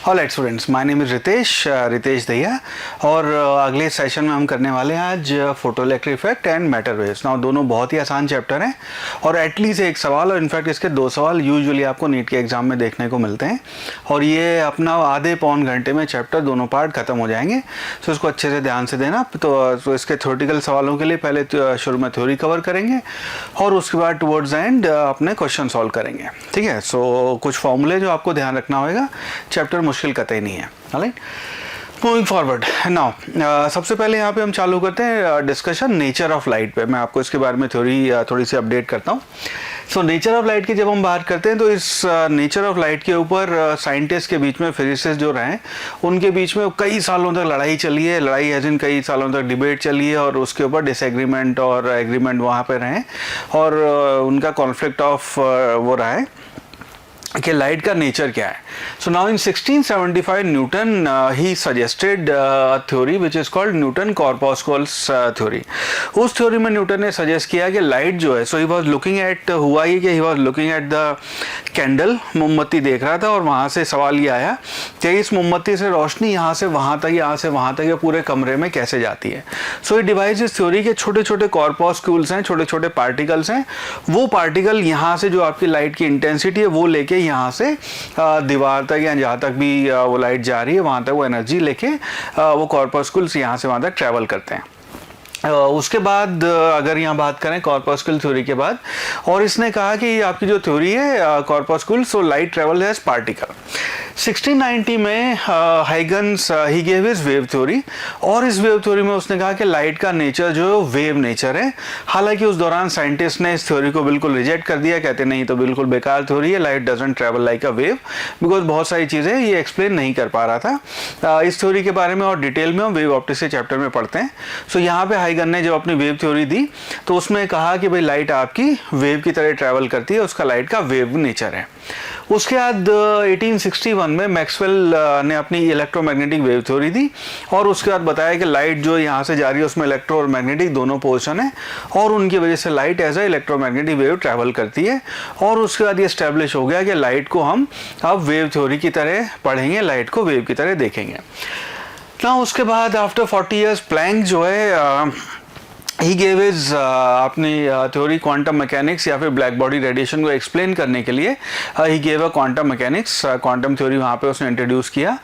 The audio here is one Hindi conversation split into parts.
Alright students, my name is Ritesh Dahiya और अगले सेशन में हम करने वाले हैं आज photo electric effect and matter waves. Now दोनों बहुत ही आसान चैप्टर हैं और एटलीस्ट एक सवाल और इनफैक्ट इसके 2 सवाल यूजुअली आपको नीट के एग्जाम में देखने को मिलते हैं और ये अपना आधे पौन घंटे में चैप्टर दोनों पार्ट खत्म हो जाएंगे। तो इसको अच्छे से ध्यान से देना। तो इसके थ्योरेटिकल सवालों के लिए पहले शुरू में थ्योरी कवर करेंगे और उसके बाद टुवर्ड्स एंड अपने क्वेश्चन सॉल्व करेंगे। ठीक है, सो कुछ फॉर्मूले जो आपको ध्यान रखना होगा, चैप्टर मुश्किल कतई नहीं है। ऑलराइट, मूविंग फॉरवर्ड नाउ, सबसे पहले यहाँ पे हम चालू करते हैं डिस्कशन नेचर ऑफ लाइट पे। मैं आपको इसके बारे में थ्योरी थोड़ी सी अपडेट करता हूँ। सो नेचर ऑफ लाइट की जब हम बात करते हैं तो इस नेचर ऑफ लाइट के ऊपर साइंटिस्ट के बीच में, फिजिसिस्ट जो रहे उनके बीच में कई सालों तक लड़ाई चली है। लड़ाई एज इन कई सालों तक डिबेट चली है और उसके ऊपर डिसएग्रीमेंट और एग्रीमेंट वहाँ पे रहे और उनका कॉन्फ्लिक्ट ऑफ वो रहा है कि लाइट का नेचर क्या है। So now in 1675 Newton he suggested theory which is called Newton corpuscles theory. उस थ्योरी में न्यूटन ने सजेस्ट किया कि लाइट जो है, so he was looking at, हुआ ये कि he was looking at the candle, मोमबत्ती देख रहा था और वहाँ से सवाल ये आया कि इस मोमबत्ती से रोशनी यहाँ से वहाँ तक, यहाँ से वहाँ तक, या पूरे कमरे में कैसे जाती है। सो ही डिवाइस इस थ्योरी के छोटे छोटे कॉर्पस्कुल्स हैं, छोटे छोटे पार्टिकल्स हैं। वो पार्टिकल यहाँ से जो आपकी लाइट की इंटेंसिटी है वो लेके यहाँ से दीवार तक या जहाँ तक भी वो लाइट जा रही है वहाँ तक वो एनर्जी लेके वो कॉर्पस्कुल्स यहाँ से वहाँ तक ट्रैवल करते हैं। उसके बाद अगर यहाँ बात करें कॉर्पस्कुल थ्योरी के बाद, और इसने कहा कि आपकी जो थ्योरी है corpuscle, so light travel as particle. 1690 में Huygens he gave his wave theory और इस वेव थ्योरी में उसने कहा कि लाइट का नेचर जो है वेव नेचर है। हालांकि उस दौरान साइंटिस्ट ने इस थ्योरी को बिल्कुल रिजेक्ट कर दिया, कहते नहीं तो बिल्कुल बेकार थ्योरी है, light doesn't travel like a wave, because बहुत सारी चीज़ें ये एक्सप्लेन नहीं कर पा रहा था। इस थ्योरी के बारे में और डिटेल में हम वेव ऑप्टिक्स के चैप्टर में पढ़ते हैं। सो यहाँ पे हाइगन ने जब अपनी वेव थ्योरी दी तो उसमें कहा कि भाई लाइट आपकी वेव की तरह ट्रैवल करती है, उसका लाइट का वेव नेचर है। उसके बाद 1861 में मैक्सवेल ने अपनी इलेक्ट्रोमैग्नेटिक वेव थ्योरी दी और उसके बाद बताया कि लाइट जो यहाँ से जा रही है उसमें इलेक्ट्रो और मैग्नेटिक दोनों पोर्शन है और उनकी वजह से light as a electromagnetic wave travel करती है। और उसके बाद ये एस्टेब्लिश हो गया कि लाइट को हम अब वेव थ्योरी की तरह पढ़ेंगे, लाइट को वेव की तरह देखेंगे ना। उसके बाद आफ्टर 40 इयर्स प्लैंक जो है ही गेव हिज अपनी थ्योरी क्वांटम मैकेनिक्स या फिर ब्लैक बॉडी रेडिएशन को एक्सप्लेन करने के लिए he gave a quantum mechanics, quantum theory वहाँ पे उसने इंट्रोड्यूस किया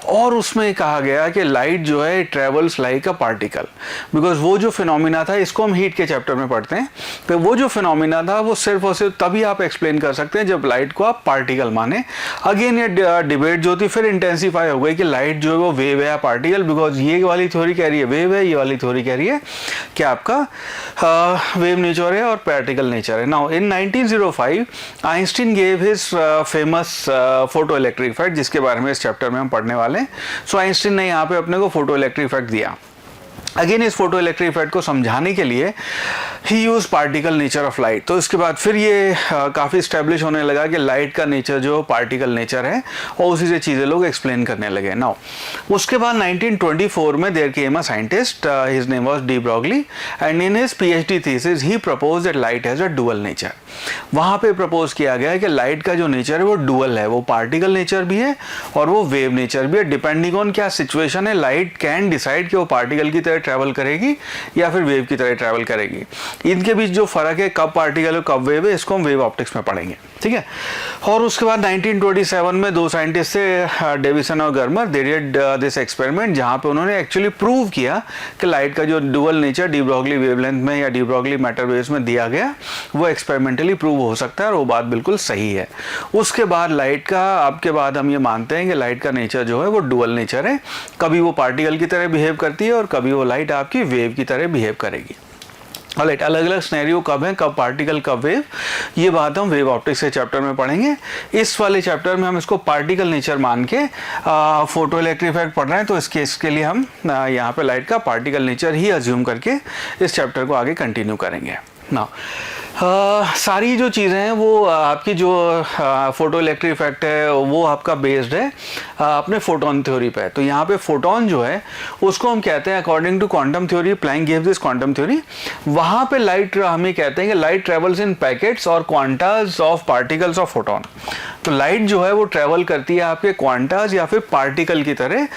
और उसमें कहा गया कि लाइट जो है travels like a particle, because वो जो फिनोमिना था, इसको हम हीट के चैप्टर में पढ़ते हैं, तो वो जो फिनोमिना था वो सिर्फ और सिर्फ तभी आप एक्सप्लेन कर सकते हैं जब लाइट को आप पार्टिकल माने। अगेन ये डिबेट जो थी फिर इंटेंसीफाई हो गई कि लाइट जो है वो वेव है या पार्टिकल, बिकॉज ये वाली थ्योरी कह रही है वेव है, ये वाली थ्योरी कह रही है कि आपका वेव नेचर है और पार्टिकल नेचर है। Now in 1905 Einstein gave his famous photo electric effect, जिसके बारे में इस चैप्टर में हम पढ़ने वाले हैं। सो आइंस्टीन ने यहाँ पे अपने को फोटो इलेक्ट्रिक इफेक्ट दिया। अगेन इस फोटो इलेक्ट्रिक इफेक्ट को समझाने के लिए he use particle nature of light. तो इसके बाद फिर ये काफ़ी स्टैब्लिश होने लगा कि लाइट का नेचर जो पार्टिकल नेचर है और उसी से चीज़ें लोग एक्सप्लेन करने लगे। नाउ उसके बाद 1924 में there came a scientist, his name was de Broglie, and in his PhD thesis he propose that light has a dual nature. वहाँ पे प्रपोज किया गया है कि लाइट का जो नेचर है वो डुअल है, वो पार्टिकल नेचर भी है और वो वेव नेचर भी है। डिपेंडिंग ऑन क्या सिचुएशन है, लाइट कैन डिसाइड कि वो पार्टिकल की तरह ट्रैवल करेगी या फिर वेव की तरह ट्रैवल करेगी। इनके बीच जो फर्क है, कब पार्टिकल है कब वेव है, इसको हम वेव ऑप्टिक्स में पढ़ेंगे। ठीक है, और उसके बाद 1927 में 2 साइंटिस्ट थे, डेविसन और गर्मर, दे डिड दिस एक्सपेरिमेंट जहाँ पे उन्होंने एक्चुअली प्रूव किया कि लाइट का जो dual nature de Broglie wavelength में या डी ब्रॉगली मैटर वेव्स में दिया गया वो एक्सपेरिमेंटली प्रूव हो सकता है और वो बात बिल्कुल सही है। उसके बाद लाइट का, आपके बाद हम ये मानते हैं कि लाइट का नेचर जो है वो डुअल नेचर है, कभी वो पार्टिकल की तरह बिहेव करती है और कभी वो लाइट आपकी वेव की तरह बिहेव करेगी। ऑलराइट, अलग अलग सिनेरियो कब है, कब पार्टिकल कब वेव, ये बात हम वेव ऑप्टिक्स के चैप्टर में पढ़ेंगे। इस वाले चैप्टर में हम इसको पार्टिकल नेचर मान के फोटो इलेक्ट्रिक इफेक्ट पढ़ रहे हैं, तो इस केस के लिए हम यहाँ पे लाइट का पार्टिकल नेचर ही अज्यूम करके इस चैप्टर को आगे कंटिन्यू करेंगे। नाउ सारी जो चीज़ें हैं वो आपकी जो फोटो इलेक्ट्रिक इफेक्ट है वो आपका बेस्ड है अपने फोटोन थ्योरी पे। तो यहाँ पे फोटोन जो है उसको हम कहते हैं according to quantum theory, Planck gives this quantum theory, वहाँ पे लाइट हमें कहते हैं कि लाइट ट्रेवल्स इन पैकेट्स और क्वांटाज ऑफ पार्टिकल्स ऑफ फोटोन। तो लाइट जो है वो ट्रेवल करती है आपके क्वांटाज या फिर पार्टिकल की तरह,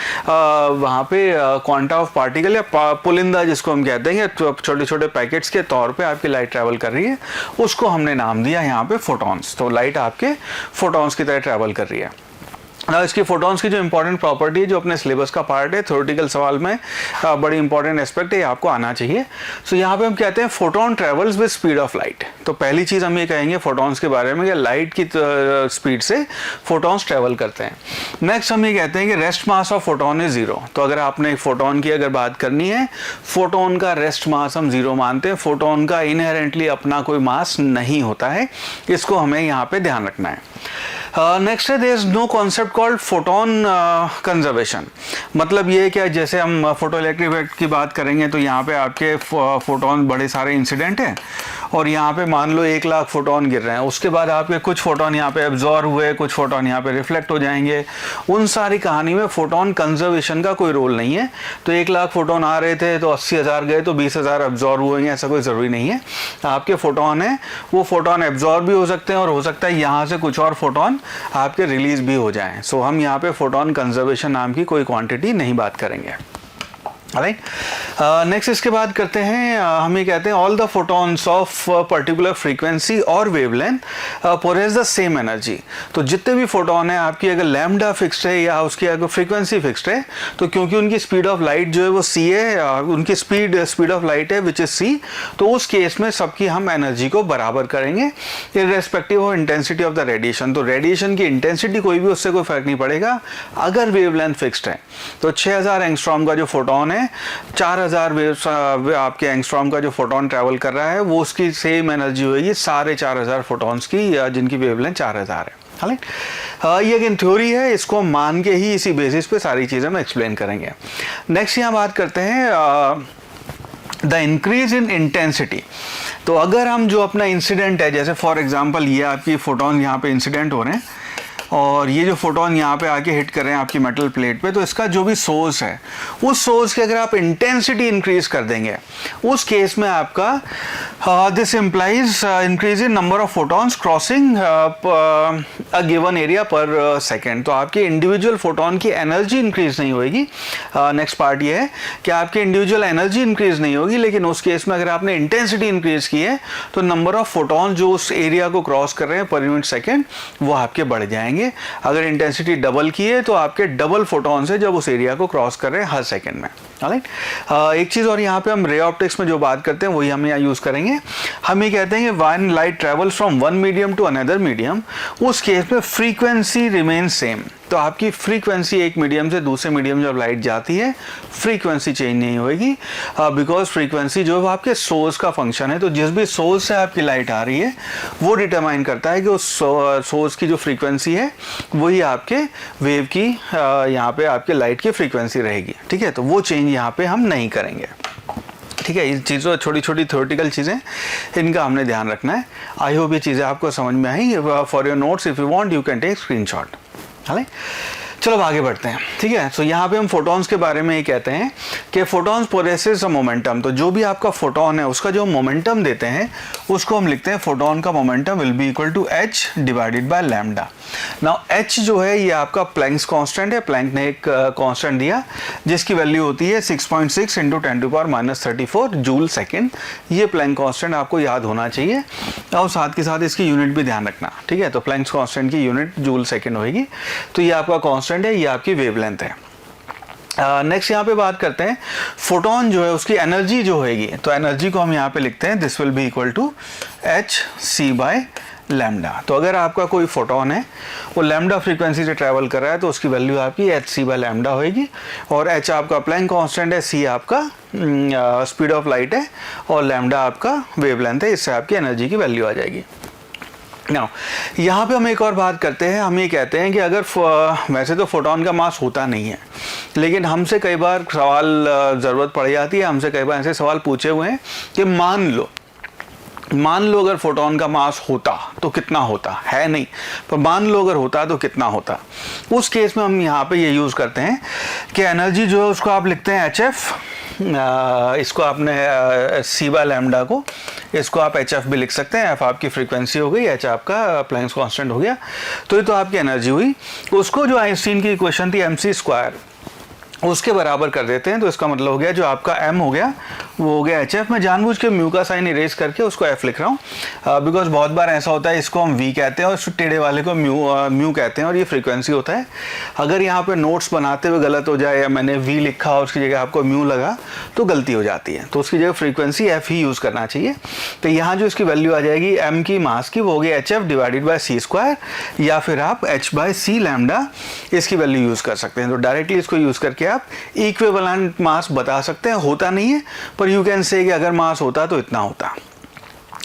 वहाँ पे क्वांटा ऑफ पार्टिकल या पुलिंदा जिसको हम कहते हैं, छोटे छोटे पैकेट्स के तौर पे आपकी लाइट ट्रेवल कर रही है, उसको हमने नाम दिया यहाँ पे फोटॉन्स। तो लाइट आपके फोटॉन्स की तरह ट्रेवल कर रही है। इसकी फोटॉन्स की जो इंपॉर्टेंट प्रॉपर्टी है, जो अपने सिलेबस का पार्ट है, थ्योरेटिकल सवाल में बड़ी इंपॉर्टेंट एस्पेक्ट है, ये आपको आना चाहिए। सो यहाँ पे हम कहते हैं photon travels with speed of light. तो पहली चीज़ हम ये कहेंगे फोटॉन्स के बारे में कि लाइट की स्पीड से फोटॉन्स ट्रेवल करते हैं। नेक्स्ट हम ये कहते हैं कि rest mass of photon is zero. तो अगर आपने फोटोन की अगर बात करनी है, फोटोन का रेस्ट मास हम जीरो मानते हैं। फोटोन का इनहेरेंटली अपना कोई मास नहीं होता है, इसको हमें यहाँ पे ध्यान रखना है। नेक्स्ट है there is no concept called photon conservation. मतलब ये क्या, जैसे हम फोटो इलेक्ट्रिक इफेक्ट की बात करेंगे तो यहाँ पे आपके फोटोन बड़े सारे इंसिडेंट हैं और यहाँ पे मान लो 1 लाख फोटोन गिर रहे हैं, उसके बाद आपके कुछ फोटोन यहाँ पे एब्जॉर्ब हुए, कुछ फोटोन यहाँ पे रिफ्लेक्ट हो जाएंगे। उन सारी कहानी में फोटोन कंजर्वेशन का कोई रोल नहीं है। तो 1 लाख फोटोन आ रहे थे तो 80,000 गए तो 20,000 एब्जॉर्ब हुएंगे, ऐसा कोई ज़रूरी नहीं है। आपके फोटोन है वो फोटोन एब्जॉर्ब भी हो सकते हैं और हो सकता है यहाँ से कुछ और फोटोन आपके रिलीज भी हो जाएं। सो हम यहाँ पे फोटोन कंजर्वेशन नाम की कोई क्वांटिटी नहीं बात करेंगे। राइट, नेक्स्ट इसके बाद करते हैं, हम ये कहते हैं all the photons of particular frequency और wavelength possess the same energy. तो जितने भी फोटोन है आपकी, अगर लैम्डा फिक्स्ड है या उसकी अगर फ्रीक्वेंसी फिक्स्ड है, तो क्योंकि उनकी स्पीड ऑफ लाइट जो है वो सी है, उनकी स्पीड ऑफ लाइट है विच इज सी, तो उस केस में सबकी हम एनर्जी को बराबर करेंगे irrespective of intensity of the radiation. तो रेडिएशन की इंटेंसिटी कोई भी, उससे कोई फर्क नहीं पड़ेगा। अगर वेवलेंथ फिक्स्ड है तो 6000 एंगस्ट्रॉम का जो फोटोन है, 4000 आपके एंगस्ट्रॉम का जो फोटोन ट्रैवल कर रहा है, वो उसकी सेम एनर्जी होगी 4500 फोटॉन्स की, जिनकी वेवलेंथ 4000 है। ये एक थ्योरी है, इसको मान के ही इसी बेसिस पे सारी चीज़ें हम एक्सप्लेन करेंगे। नेक्स्ट यहाँ बात करते हैं द इंक्रीज इन इंटेंसिटी। तो अगर हम जो अपना इंसिडेंट है, जैसे फॉर एग्जांपल ये आपकी फोटोन यहाँ पे इंसिडेंट हो रहे हैं और ये जो फोटोन यहाँ पे आके हिट कर रहे हैं आपकी मेटल प्लेट पे, तो इसका जो भी सोर्स है, उस सोर्स की अगर आप इंटेंसिटी इंक्रीज कर देंगे, उस केस में आपका this implies increase in number of photons crossing a given area पर सेकेंड। तो आपकी इंडिविजुअल फोटोन की एनर्जी इंक्रीज नहीं होगी। नेक्स्ट पार्ट ये है कि आपकी इंडिविजुअल एनर्जी इंक्रीज नहीं होगी, लेकिन उस केस में अगर आपने इंटेंसिटी इंक्रीज की है तो नंबर ऑफ फोटॉन जो उस एरिया को क्रॉस कर रहे हैं पर यूनिट सेकेंड, वो आपके बढ़ जाएंगे। अगर इंटेंसिटी डबल की है तो आपके डबल फोटॉन से जब उस एरिया को क्रॉस कर रहे हैं हर सेकंड में। राइट, एक चीज और यहाँ पे हम रे ऑप्टिक्स में जो बात करते हैं वही हम यहाँ यूज करेंगे। हम ये कहते हैं कि when light travels from one medium to another medium, उस केस में फ्रीक्वेंसी रिमेन सेम। तो आपकी फ्रीक्वेंसी एक मीडियम से दूसरे मीडियम जब लाइट जाती है, फ्रीक्वेंसी चेंज नहीं होगी, बिकॉज फ्रीक्वेंसी जो है वो आपके सोर्स का फंक्शन है। तो जिस भी सोर्स से आपकी लाइट आ रही है वो डिटरमाइन करता है कि उस सोर्स की जो फ्रीक्वेंसी है वही आपके वेव की यहाँ पे आपके लाइट की फ्रीक्वेंसी रहेगी। ठीक है, तो वो चेंज यहाँ पे हम नहीं करेंगे। ठीक है, इन चीज़ों, छोटी छोटी थ्योरेटिकल चीज़ें, इनका हमने ध्यान रखना है। आई होप ये चीज़ें आपको समझ में आई। For your notes if you want you can take screenshot. है, चलो अब आगे बढ़ते हैं। ठीक है, सो यहाँ पे हम फोटॉन्स के बारे में ये कहते हैं कि फोटॉन्स पोजेसेस अ मोमेंटम। तो जो भी आपका फोटॉन है उसका जो मोमेंटम देते हैं उसको हम लिखते हैं फोटॉन का momentum will be equal to h divided by lambda. Now h जो है ये आपका प्लैंक्स कांस्टेंट है। प्लैंक ने एक कांस्टेंट दिया जिसकी वैल्यू होती है 6.6 इंटू 10⁻34 जूल सेकेंड। ये प्लैंक कांस्टेंट आपको याद होना चाहिए और साथ के साथ इसकी यूनिट भी ध्यान रखना। ठीक है, तो प्लैंक्स कांस्टेंट की यूनिट जूल सेकेंड होगी। तो ये आपका कांस्टेंट है, ये आपकी वेवलेंथ है। नेक्स्ट यहाँ पे बात करते हैं फोटोन जो है उसकी एनर्जी जो होगी। तो एनर्जी को हम यहाँ पे लिखते हैं this will be equal to H C by lambda. तो अगर आपका कोई फोटोन है वो लैम्डा फ्रीक्वेंसी से ट्रैवल कर रहा है तो उसकी वैल्यू आपकी एच सी बाय लैम्डा होगी। और एच आपका प्लैंक कांस्टेंट है, सी आपका स्पीड ऑफ लाइट है और लैम्डा आपका वेवलेंथ है। इससे आपकी एनर्जी की वैल्यू आ जाएगी। नाउ यहाँ पे हम एक और बात करते हैं। हम ये कहते हैं कि अगर वैसे तो फोटोन का मास होता नहीं है, लेकिन हमसे कई बार सवाल ज़रूरत पड़ जाती है, हमसे कई बार ऐसे सवाल पूछे हुए हैं कि मान लो मान लो अगर फोटोन का मास होता तो कितना होता, है नहीं, पर मान लो अगर होता तो कितना होता। उस केस में हम यहाँ पे ये यूज़ करते हैं कि एनर्जी जो है उसको आप लिखते हैं HF, इसको आपने सी बाय लैम्डा को, इसको आप HF भी लिख सकते हैं। F आपकी फ्रीक्वेंसी हो गई, H आपका प्लैंक्स कांस्टेंट हो गया, तो ये तो आपकी एनर्जी हुई। उसको जो आइंस्टीन की इक्वेशन थी mc² उसके बराबर कर देते हैं, तो इसका मतलब हो गया जो आपका m हो गया वो हो गया HF। मैं जानबूझ के म्यू का साइन इरेज करके उसको f लिख रहा हूँ, बिकॉज बहुत बार ऐसा होता है इसको हम v कहते हैं और टेढ़े वाले को म्यू कहते हैं, और ये फ्रीक्वेंसी होता है। अगर यहाँ पे नोट्स बनाते हुए गलत हो जाए या मैंने v लिखा और उसकी जगह आपको म्यू लगा तो गलती हो जाती है, तो उसकी जगह फ्रीक्वेंसी f ही यूज़ करना चाहिए। तो यहाँ जो इसकी वैल्यू आ जाएगी m की मास की, वो हो गई HF डिवाइडेड बाय c², या फिर आप h/c लैम्डा इसकी वैल्यू यूज़ कर सकते हैं। तो डायरेक्टली इसको यूज़ करके आप इक्विवेलेंट मास बता सकते हैं। होता नहीं है, पर यू कैन से कि अगर मास होता तो इतना होता।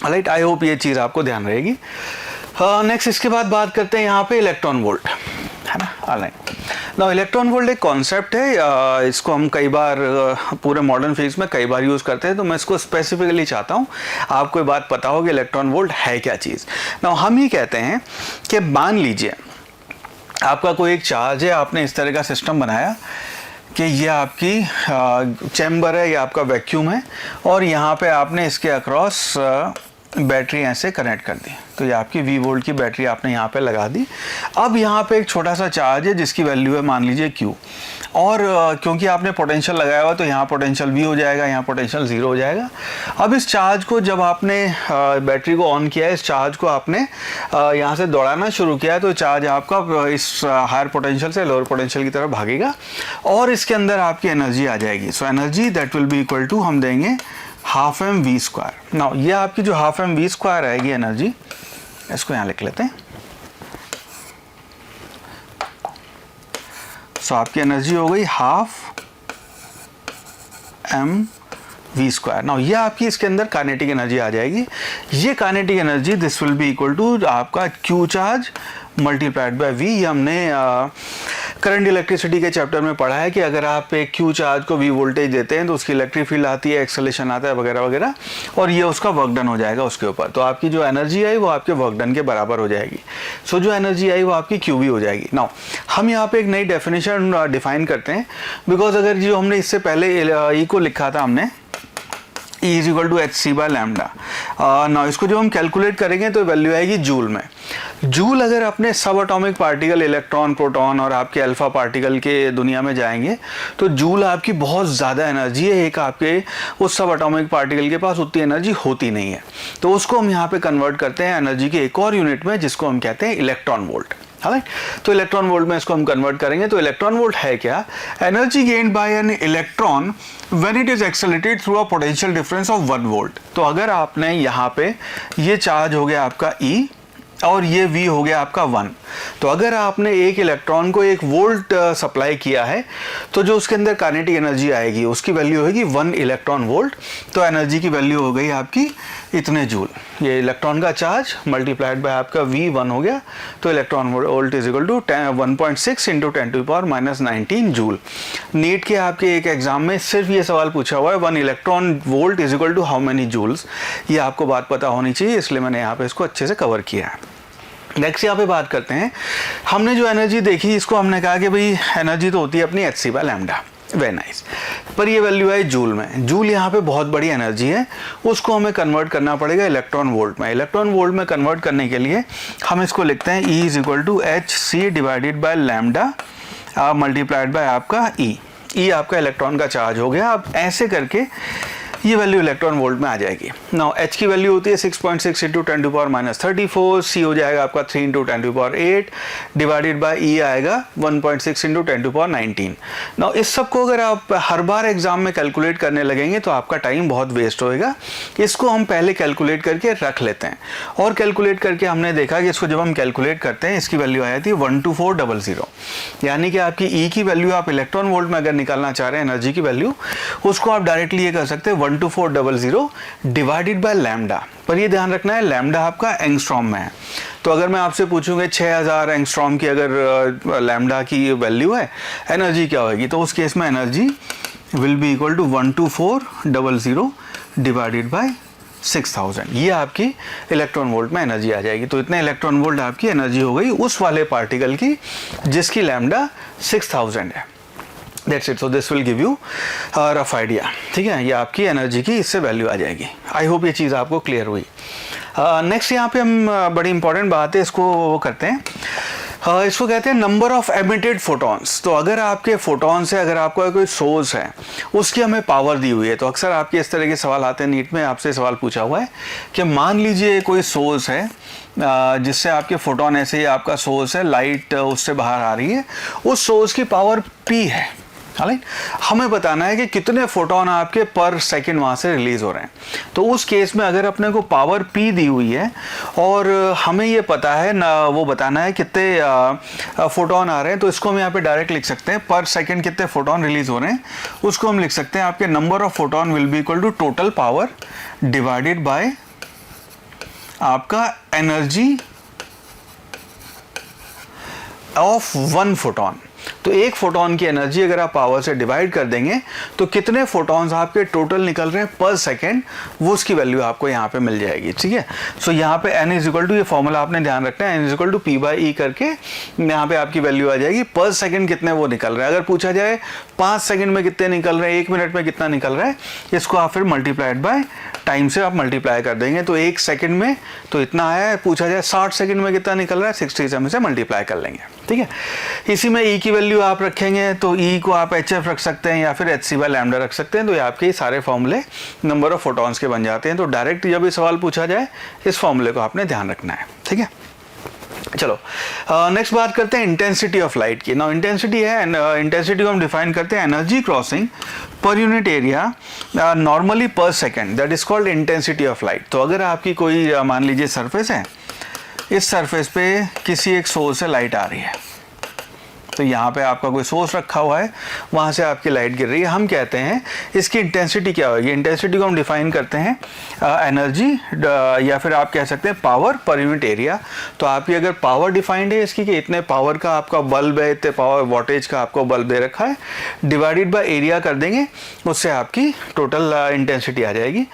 राइट, आई होप ये चीज़ आपको ध्यान रहेगी। नेक्स्ट इसके बाद बात करते हैं यहाँ पे इलेक्ट्रॉन वोल्ट, है ना। ऑलराइट, नाउ इलेक्ट्रॉन वोल्ट एक कॉन्सेप्ट है, इसको हम कई बार पूरे मॉडर्न फिजिक्स में कई बार यूज़ करते हैं, तो मैं इसको स्पेसिफिकली चाहता हूँ आपको ये बात पता हो कि इलेक्ट्रॉन वोल्ट है क्या चीज़। नाउ हम ये कहते हैं कि मान लीजिए आपका कोई एक चार्ज है, आपने इस तरह का सिस्टम बनाया कि ये आपकी चैम्बर है, ये आपका वैक्यूम है, और यहाँ पे आपने इसके अक्रॉस बैटरी ऐसे कनेक्ट कर दी, तो ये आपकी V वोल्ट की बैटरी आपने यहाँ पे लगा दी। अब यहाँ पे एक छोटा सा चार्ज है जिसकी वैल्यू है मान लीजिए Q, और क्योंकि आपने पोटेंशियल लगाया हुआ तो यहाँ पोटेंशियल V हो जाएगा, यहाँ पोटेंशियल 0 हो जाएगा। अब इस चार्ज को जब आपने बैटरी को ऑन किया, इस चार्ज को आपने यहाँ से दौड़ाना शुरू किया, तो चार्ज आपका इस हायर पोटेंशियल से लोअर पोटेंशियल की तरफ भागेगा और इसके अंदर आपकी एनर्जी आ जाएगी। So energy that will be equal to, हम देंगे हाफ mv²। नाउ ये आपकी जो हाफ mv² आएगी एनर्जी, इसको यहाँ लिख लेते हैं। सो आपकी एनर्जी हो गई हाफ mv²। नाउ ये आपकी इसके अंदर काइनेटिक एनर्जी आ जाएगी। ये kinetic energy this will be equal to आपका Q charge multiplied by V। ये हमने करंट इलेक्ट्रिसिटी के चैप्टर में पढ़ा है कि अगर आप एक Q चार्ज को V वोल्टेज देते हैं तो उसकी इलेक्ट्रिक फील्ड आती है, एक्सेलेरेशन आता है वगैरह वगैरह, और ये उसका वर्क डन हो जाएगा उसके ऊपर। तो आपकी जो एनर्जी आई वो आपके वर्क डन के बराबर हो जाएगी। सो जो एनर्जी आई वो आपकी QV हो जाएगी। नाउ हम यहाँ पे एक नई डेफिनेशन डिफाइन करते हैं, बिकॉज अगर जो हमने इससे पहले E को लिखा था हमने E is equal to HC by lambda. Now इसको जब हम कैलकुलेट करेंगे तो वैल्यू आएगी जूल में। जूल अगर अपने सब एटॉमिक पार्टिकल इलेक्ट्रॉन, प्रोटॉन और आपके अल्फा पार्टिकल के दुनिया में जाएंगे तो जूल आपकी बहुत ज़्यादा एनर्जी है। एक आपके उस सब एटॉमिक पार्टिकल के पास उतनी एनर्जी होती नहीं है, तो उसको हम यहाँ पे कन्वर्ट करते हैं एनर्जी के एक और यूनिट में जिसको हम कहते हैं इलेक्ट्रॉन वोल्ट। तो इलेक्ट्रॉन वोल्ट में इसको हम कन्वर्ट करेंगे। तो इलेक्ट्रॉन वोल्ट है क्या? Energy gained by an electron when it is accelerated through a potential difference of 1 volt. तो अगर आपने यहाँ पे ये चार्ज हो गया आपका E और ये V हो गया आपका 1, तो अगर आपने एक इलेक्ट्रॉन को 1 वोल्ट सप्लाई किया है तो जो उसके अंदर काइनेटिक एनर्जी आएगी उसकी वैल्यू होगी 1 इलेक्ट्रॉन वोल्ट। तो एनर्जी की वैल्यू हो गई आपकी इतने जूल। ये इलेक्ट्रॉन का चार्ज मल्टीप्लाइड बाय आपका V1 हो गया, तो electron volt is equal to 1.6 into 10⁻⁻19 joule. NEET के आपके एक एग्जाम में सिर्फ ये सवाल पूछा हुआ है 1 electron volt is equal to how many joules. ये आपको बात पता होनी चाहिए, इसलिए मैंने यहाँ पे इसको अच्छे से कवर किया है। नेक्स्ट यहाँ पे बात करते हैं, हमने जो एनर्जी देखी इसको हमने कहा कि भाई एनर्जी तो होती है अपनी HC by lambda, very nice, पर ये वैल्यू है जूल में। जूल यहाँ पे बहुत बड़ी एनर्जी है, उसको हमें कन्वर्ट करना पड़ेगा इलेक्ट्रॉन वोल्ट में। इलेक्ट्रॉन वोल्ट में कन्वर्ट करने के लिए हम इसको लिखते हैं E is equal to HC divided by lambda multiplied by आपका E आपका इलेक्ट्रॉन का चार्ज हो गया। अब ऐसे करके ये वैल्यू इलेक्ट्रॉन वोल्ट में आ जाएगी। नाउ H की वैल्यू होती है 6.6 इंटू 10⁻34, C हो जाएगा आपका 3 इंटू 10⁸, डिवाइडेड बाय E आएगा 1.6 इंटू 10⁻19। नाउ इस सब को अगर आप हर बार एग्जाम में कैलकुलेट करने लगेंगे तो आपका टाइम बहुत वेस्ट होएगा। इसको हम पहले कैलकुलेट करके रख लेते हैं, और कैलकुलेट करके हमने देखा कि इसको जब हम कैलकुलेट करते हैं इसकी वैल्यू आ जाती है 12400। यानी कि आपकी E की वैल्यू आप इलेक्ट्रॉन वोल्ट में अगर निकालना चाह रहे हैं एनर्जी की वैल्यू, उसको आप डायरेक्टली ये कर सकते हैं 12400 डिवाइडेड बाय लैम्डा। पर ये ध्यान रखना है लैम्डा आपका एंगस्ट्रॉम में है। तो अगर मैं आपसे पूछूंगा 6000 एंगस्ट्रॉम की अगर लैम्डा की वैल्यू है, एनर्जी क्या होगी, तो उस केस में energy will be equal to 12400 divided by 6000, ये आपकी इलेक्ट्रॉन वोल्ट में एनर्जी आ जाएगी। तो इतने इलेक्ट्रॉन वोल्ट आपकी एनर्जी हो गई उस वाले पार्टिकल की जिसकी लैम्डा 6000 है। That's it. So this will give you rough idea, ठीक है, ये आपकी एनर्जी की इससे वैल्यू आ जाएगी। आई होप ये चीज़ आपको क्लियर हुई। नेक्स्ट यहाँ पे हम बड़ी इंपॉर्टेंट बात है, इसको वो करते हैं, इसको कहते हैं नंबर ऑफ एमिटेड फोटॉन्स। तो अगर आपके फोटॉन्स है, अगर आपका कोई सोर्स है, उसकी हमें पावर दी हुई है, तो अक्सर आपके इस तरह के सवाल आते हैं नीट में, आपसे सवाल पूछा हुआ है कि मान लीजिए कोई सोर्स है जिससे आपके फोटोन, ऐसे ही आपका सोर्स है, लाइट उससे बाहर आ रही है, उस सोर्स की पावर P है, राइट। हमें बताना है कि कितने फोटोन आपके पर सेकंड वहाँ से रिलीज हो रहे हैं। तो उस केस में अगर अपने को पावर P दी हुई है और हमें ये पता है ना, वो बताना है कितने फोटोन आ रहे हैं, तो इसको हम यहाँ पे डायरेक्ट लिख सकते हैं, पर सेकंड कितने फोटोन रिलीज हो रहे हैं, उसको हम लिख सकते हैं आपके number of photon will be equal to total power divided by आपका एनर्जी ऑफ वन फोटोन। तो एक फोटोन की एनर्जी अगर आप पावर से डिवाइड कर देंगे तो कितने फोटॉन्स आपके टोटल निकल रहे हैं पर सेकंड, वो उसकी वैल्यू आपको यहाँ पे मिल जाएगी, ठीक है। सो यहाँ पे n इज इक्वल टू, ये फॉर्मूला आपने ध्यान रखना है, n is equal to P by E करके यहाँ पे आपकी वैल्यू आ जाएगी। पर सेकंड कितने वो निकल रहे हैं, अगर पूछा जाए 5 सेकंड में कितने निकल रहे हैं, 1 मिनट में कितना निकल रहा है, इसको आप फिर मल्टीप्लाइड बाय टाइम से आप मल्टीप्लाई कर देंगे, तो 1 सेकंड में तो इतना आया है। पूछा जाए 60 सेकंड में कितना निकल रहा है, 60 से हम इसे मल्टीप्लाई कर लेंगे, ठीक है। इसी में E की वैल्यू आप रखेंगे तो E को आप HF रख सकते हैं या फिर HC बाय लैम्डा रख सकते हैं, तो ये आपके सारे फॉर्मूले नंबर ऑफ फोटॉन्स के बन जाते हैं। तो डायरेक्ट जब ये सवाल पूछा जाए इस फॉर्मूले को आपने ध्यान रखना है, ठीक है। चलो नेक्स्ट बात करते हैं इंटेंसिटी ऑफ लाइट की। नाउ इंटेंसिटी है, इंटेंसिटी को हम डिफाइन करते हैं energy crossing per unit area normally per second, that is called intensity of light. तो अगर आपकी कोई मान लीजिए सरफेस है, इस सरफेस पे किसी एक सोर्स से लाइट आ रही है, तो यहाँ पे आपका कोई सोर्स रखा हुआ है, वहाँ से आपकी लाइट गिर रही है, हम कहते हैं इसकी इंटेंसिटी क्या होगी। इंटेंसिटी को हम डिफाइन करते हैं एनर्जी या फिर आप कह सकते हैं पावर पर यूनिट एरिया। तो आपकी अगर पावर डिफाइंड है इसकी कि इतने पावर का आपका बल्ब है, इतने पावर वोल्टेज का आपको बल्ब दे रखा है, डिवाइडेड बाय एरिया कर देंगे, उससे आपकी टोटल इंटेंसिटी आ जाएगी।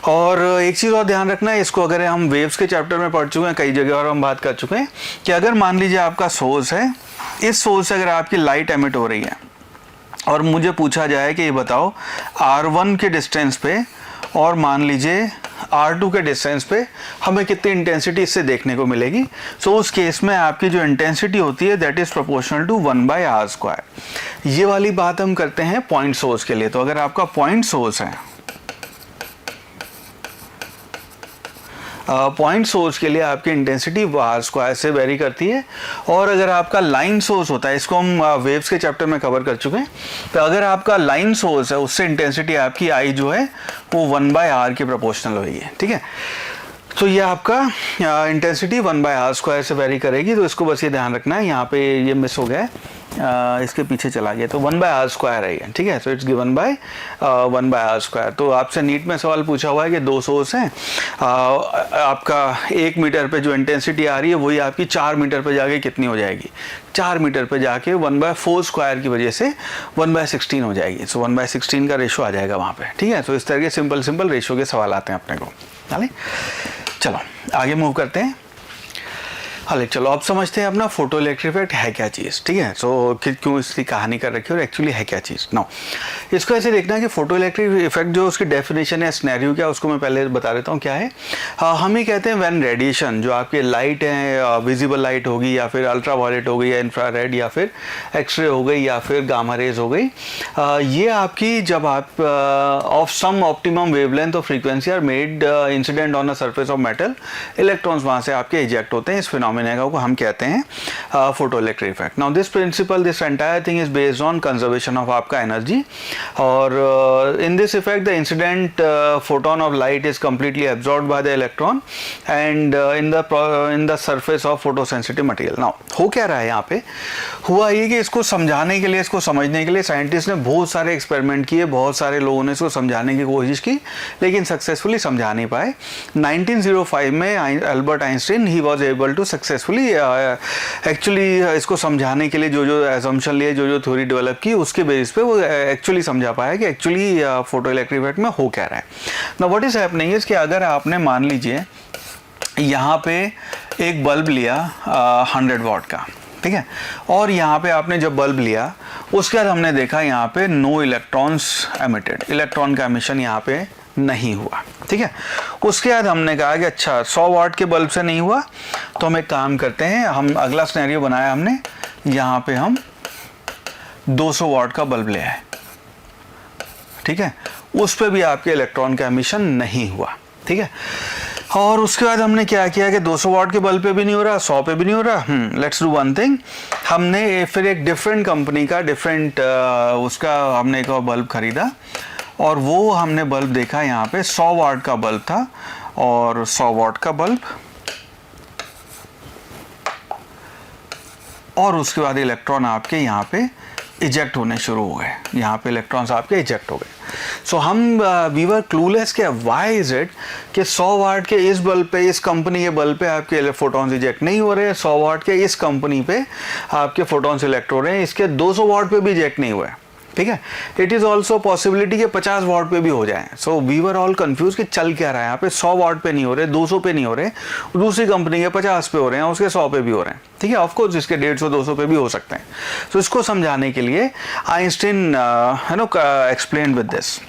और एक चीज़ और ध्यान रखना है, इसको अगर हम वेव्स के चैप्टर में पढ़ चुके हैं, कई जगह और हम बात कर चुके हैं कि अगर मान लीजिए आपका सोर्स है, इस सोर्स से अगर आपकी लाइट एमिट हो रही है और मुझे पूछा जाए कि ये बताओ R1 के डिस्टेंस पे और मान लीजिए R2 के डिस्टेंस पे हमें कितनी इंटेंसिटी इससे देखने को मिलेगी। सो उस केस में आपकी जो इंटेंसिटी होती है that is proportional to 1/r²। ये वाली बात हम करते हैं पॉइंट सोर्स के लिए। तो अगर आपका पॉइंट सोर्स है, पॉइंट सोर्स के लिए आपकी इंटेंसिटी r² से वेरी करती है। और अगर आपका लाइन सोर्स होता है, इसको हम वेव्स के चैप्टर में कवर कर चुके हैं, तो अगर आपका लाइन सोर्स है उससे इंटेंसिटी आपकी I जो है वो 1/r के प्रोपोर्शनल होगी, ठीक है। तो ये आपका इंटेंसिटी 1/r² से वेरी करेगी। तो इसको बस ये ध्यान रखना है, यहाँ पे ये मिस हो गया है, इसके पीछे चला गया, तो 1/r² है ये, ठीक है। So it's given by 1/r²। तो आपसे नीट में सवाल पूछा हुआ है कि 2 सोर्स हैं, आपका 1 मीटर पे जो इंटेंसिटी आ रही है वही आपकी 4 मीटर पे जाके कितनी हो जाएगी, 4 मीटर पे जाके 1/4² की वजह से 1/16 हो जाएगी। सो 1/16 का रेशो आ जाएगा वहाँ पे, ठीक है। तो इस तरह के सिंपल रेशो के सवाल आते हैं अपने को, चलो आगे मूव करते हैं। हाल चलो अब समझते हैं अपना फोटो इलेक्ट्रिक इफेक्ट है क्या चीज़, ठीक है। सो क्यों इसकी कहानी कर रखी है और एक्चुअली है क्या चीज़। नो, इसको ऐसे देखना है कि फोटो इलेक्ट्रिक इफेक्ट जो उसकी डेफिनेशन है, स्नैरियो क्या, उसको मैं पहले बता देता हूँ क्या है। हम ही कहते हैं व्हेन रेडिएशन, जो आपकी लाइट है, विजिबल लाइट होगी या फिर अल्ट्रा वायलेट हो गई या इंफ्रारेड या फिर एक्सरे हो गई या फिर गामा रेज हो गई, ये आपकी जब आप ऑफ सम ऑप्टिमम वेवलेंथ और frequency are made incident on the surface of metal, electrons वहाँ से आपके इजेक्ट होते हैं। इस फिनोमिना को हम कहते हैं photo electric effect. Now this principle, this entire thing is based on conservation of आपका एनर्जी। और in this effect the incident photon of light is completely absorbed by the electron and in the surface of photo sensitive material. Now हो क्या रहा है यहाँ पे, हुआ ये कि इसको समझाने के लिए, इसको समझने के लिए साइंटिस्ट ने बहुत सारे एक्सपेरिमेंट किए, बहुत सारे लोगों ने इसको समझाने की कोशिश की, लेकिन सक्सेसफुली समझा नहीं पाए। 1905 में Albert Einstein he was able to successfully actually इसको समझाने के लिए जो एजम्पशन लिए, जो थ्योरी डेवलप की, उसके बेसिस पे वो एक्चुअली समझा पाया कि एक्चुअली फोटो इलेक्ट्रिक इफेक्ट में हो क्या रहा है। Now what is happening is कि अगर आपने मान लीजिए यहाँ पे एक बल्ब लिया 100 वाट का, ठीक है, और यहाँ पे आपने जब बल्ब लिया उसके बाद हमने देखा यहाँ पे नो इलेक्ट्रॉन्स एमिटेड, इलेक्ट्रॉन का एमिशन यहाँ पे नहीं हुआ, ठीक है। उसके बाद हमने कहा कि अच्छा 100 वाट के बल्ब से नहीं हुआ तो हम एक काम करते हैं, हम अगला सिनेरियो बनाया हमने, यहाँ पे हम 200 वाट का बल्ब ले आए, ठीक है, उस पे भी आपके इलेक्ट्रॉन का एमिशन नहीं हुआ, ठीक है। और उसके बाद हमने क्या किया कि 200 वाट के बल्ब पे भी नहीं हो रहा, 100 पे भी नहीं हो रहा, लेट्स डू वन थिंग, हमने फिर एक डिफरेंट कंपनी का डिफरेंट उसका हमने एक और बल्ब खरीदा और वो हमने बल्ब देखा यहाँ पे 100 वाट का बल्ब था और 100 वाट का बल्ब, और उसके बाद इलेक्ट्रॉन आपके यहाँ पे इजेक्ट होने शुरू हो गए, यहाँ पे इलेक्ट्रॉन्स आपके इजेक्ट हो गए। सो हम वी वर क्लूलेस कि व्हाई इज इट कि 100 वाट के इस बल्ब पे, इस कंपनी के बल्ब पे आपके फोटॉन्स इजेक्ट नहीं हो रहे, 100 वाट के इस कंपनी पे आपके फोटॉन्स इलेक्ट हो रहे हैं, इसके 200 वाट पे भी इजेक्ट नहीं हुए, ठीक है। इट इज ऑल्सो पॉसिबिलिटी कि 50 वाट पे भी हो जाए। So we were all confuse कि चल क्या रहा है यहाँ पे, 100 वाट पे नहीं हो रहे, 200 पे नहीं हो रहे, दूसरी कंपनी के 50 पे हो रहे हैं, उसके 100 पे भी हो रहे हैं, ठीक है। ऑफकोर्स इसके 150 200 पे भी हो सकते हैं। सो इसको समझाने के लिए आइंस्टीन एक्सप्लेन विद दिस।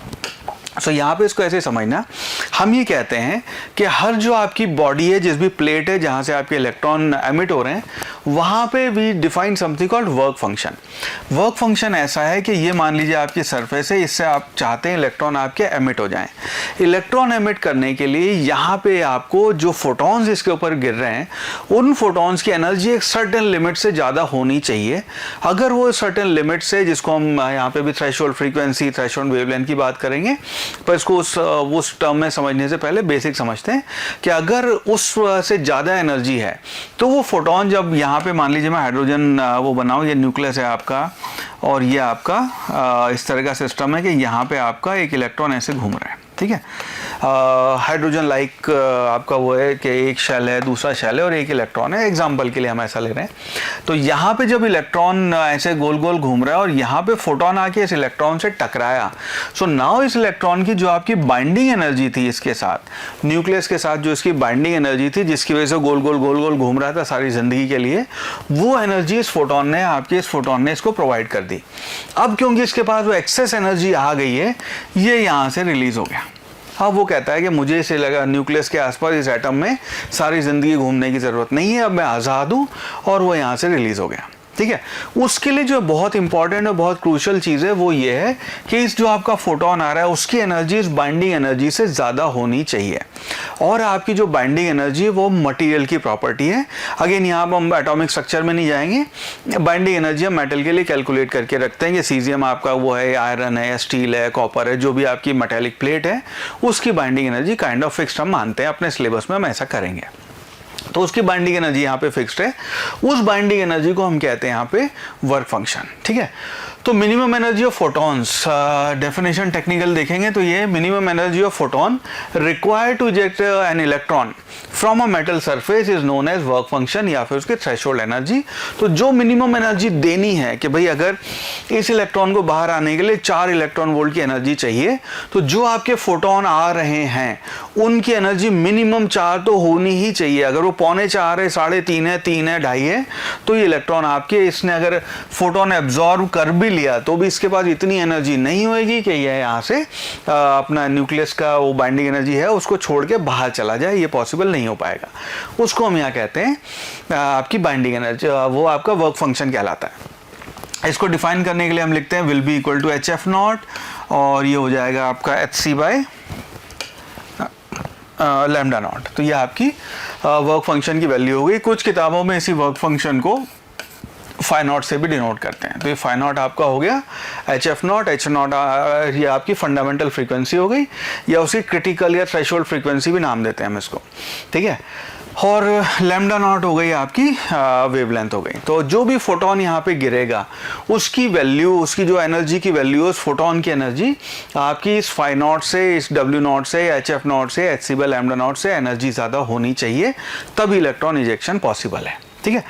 सो यहाँ पे इसको ऐसे समझना, हम ये कहते हैं कि हर जो आपकी बॉडी है, जिस भी प्लेट है जहाँ से आपके इलेक्ट्रॉन एमिट हो रहे हैं, वहाँ पे we define something called work function. Work function ऐसा है कि ये मान लीजिए आपकी सरफेस है, इससे आप चाहते हैं इलेक्ट्रॉन आपके एमिट हो जाएं। इलेक्ट्रॉन एमिट करने के लिए यहाँ पे आपको जो फोटॉन्स इसके ऊपर गिर रहे हैं, उन फोटॉन्स की एनर्जी एक सर्टेन लिमिट से ज़्यादा होनी चाहिए। अगर वो सर्टेन लिमिट से, जिसको हम यहाँ पे भी थ्रेशोल्ड फ्रीक्वेंसी, थ्रेशोल्ड वेवलेंथ की बात करेंगे, पर इसको उस टर्म में समझने से पहले बेसिक समझते हैं कि अगर उस से ज़्यादा एनर्जी है तो वो फोटोन, जब यहाँ पे मान लीजिए मैं हाइड्रोजन वो बनाऊँ, ये न्यूक्लियस है आपका और ये आपका इस तरह का सिस्टम है कि यहाँ पे आपका एक इलेक्ट्रॉन ऐसे घूम रहा है, ठीक है। हाइड्रोजन लाइक आपका वो है कि एक शेल है, दूसरा शेल है और एक इलेक्ट्रॉन है, एग्जांपल के लिए हम ऐसा ले रहे हैं। तो यहाँ पे जब इलेक्ट्रॉन ऐसे गोल गोल घूम रहा है और यहाँ पे फोटोन आके इस इलेक्ट्रॉन से टकराया, सो नाउ इस इलेक्ट्रॉन की जो आपकी बाइंडिंग एनर्जी थी इसके साथ, न्यूक्लियस के साथ जो इसकी बाइंडिंग एनर्जी थी, जिसकी वजह से गोल गोल घूम रहा था सारी जिंदगी के लिए, वो एनर्जी इस फोटोन ने इसको प्रोवाइड कर दी। अब क्योंकि इसके पास वो एक्सेस एनर्जी आ गई है, ये यहाँ से रिलीज हो गया। अब वो कहता है कि मुझे इसे लगा न्यूक्लियस के आसपास इस एटम में सारी ज़िंदगी घूमने की ज़रूरत नहीं है, अब मैं आज़ाद हूँ, और वो यहाँ से रिलीज़ हो गया, ठीक है। उसके लिए जो बहुत इंपॉर्टेंट और बहुत क्रूशल चीज़ है वो ये है कि इस जो आपका फोटोन आ रहा है उसकी एनर्जी इस बाइंडिंग एनर्जी से ज़्यादा होनी चाहिए, और आपकी जो बाइंडिंग एनर्जी है वो मटेरियल की प्रॉपर्टी है। अगेन यहाँ पर हम एटॉमिक स्ट्रक्चर में नहीं जाएंगे, बाइंडिंग एनर्जी हम मेटल के लिए कैलकुलेट करके रखते हैं कि सीजियम आपका वो है, आयरन है, स्टील है, कॉपर है, जो भी आपकी मेटेलिक प्लेट है उसकी binding energy kind of fixed हम मानते हैं, अपने सिलेबस में हम ऐसा करेंगे। तो उसकी बाइंडिंग एनर्जी यहाँ पे फिक्स्ड है, उस बाइंडिंग एनर्जी को हम कहते हैं यहाँ पे वर्क फंक्शन, ठीक है। तो minimum energy of photons, definition technical देखेंगे तो ये minimum energy of photon required to eject an electron from a metal surface is known as work function, या फिर उसके थ्रेशोल्ड एनर्जी। तो जो मिनिमम एनर्जी देनी है कि भाई अगर इस इलेक्ट्रॉन को बाहर आने के लिए 4 इलेक्ट्रॉन वोल्ट की एनर्जी चाहिए, तो जो आपके फोटोन आ रहे हैं उनकी एनर्जी मिनिमम 4 तो होनी ही चाहिए। अगर वो 3.25 है, 3.5 है, 3 है, 2.5 है, तो ये इलेक्ट्रॉन आपके, इसने अगर फोटोन एब्जॉर्ब कर भी लिया तो भी इसके पास इतनी एनर्जी नहीं होगी कि यह यहाँ से अपना न्यूक्लियस का वो बाइंडिंग एनर्जी है उसको छोड़ के बाहर चला जाए, ये पॉसिबल नहीं हो पाएगा। उसको हम यहाँ कहते हैं आपकी बाइंडिंग एनर्जी, वो आपका वर्क फंक्शन कहलाता है। इसको डिफाइन करने के लिए हम लिखते हैं will be equal to HF naught, और ये हो जाएगा आपका HC बाय लैम्डा नॉट। तो ये आपकी वर्क फंक्शन की वैल्यू हो गई। कुछ किताबों में इसी वर्क फंक्शन को फाई नॉट से भी डिनोट करते हैं। तो ये फाई नॉट आपका हो गया, HF नॉट, H नॉट ये आपकी फंडामेंटल फ्रीक्वेंसी हो गई, या उसकी क्रिटिकल या थ्रेशोल्ड फ्रीक्वेंसी भी नाम देते हैं हम इसको, ठीक है। और लैम्डा नॉट हो गई आपकी वेवलेंथ हो गई। तो जो भी फोटोन यहाँ पे गिरेगा उसकी वैल्यू, उसकी जो एनर्जी की वैल्यू है, उस फोटोन की एनर्जी आपकी इस फाई नॉट से, इस W नॉट से, HF नॉट से, HC बाय लैम्डा नॉट से एनर्जी ज़्यादा होनी चाहिए, तब इलेक्ट्रॉन इजेक्शन पॉसिबल है, ठीक है।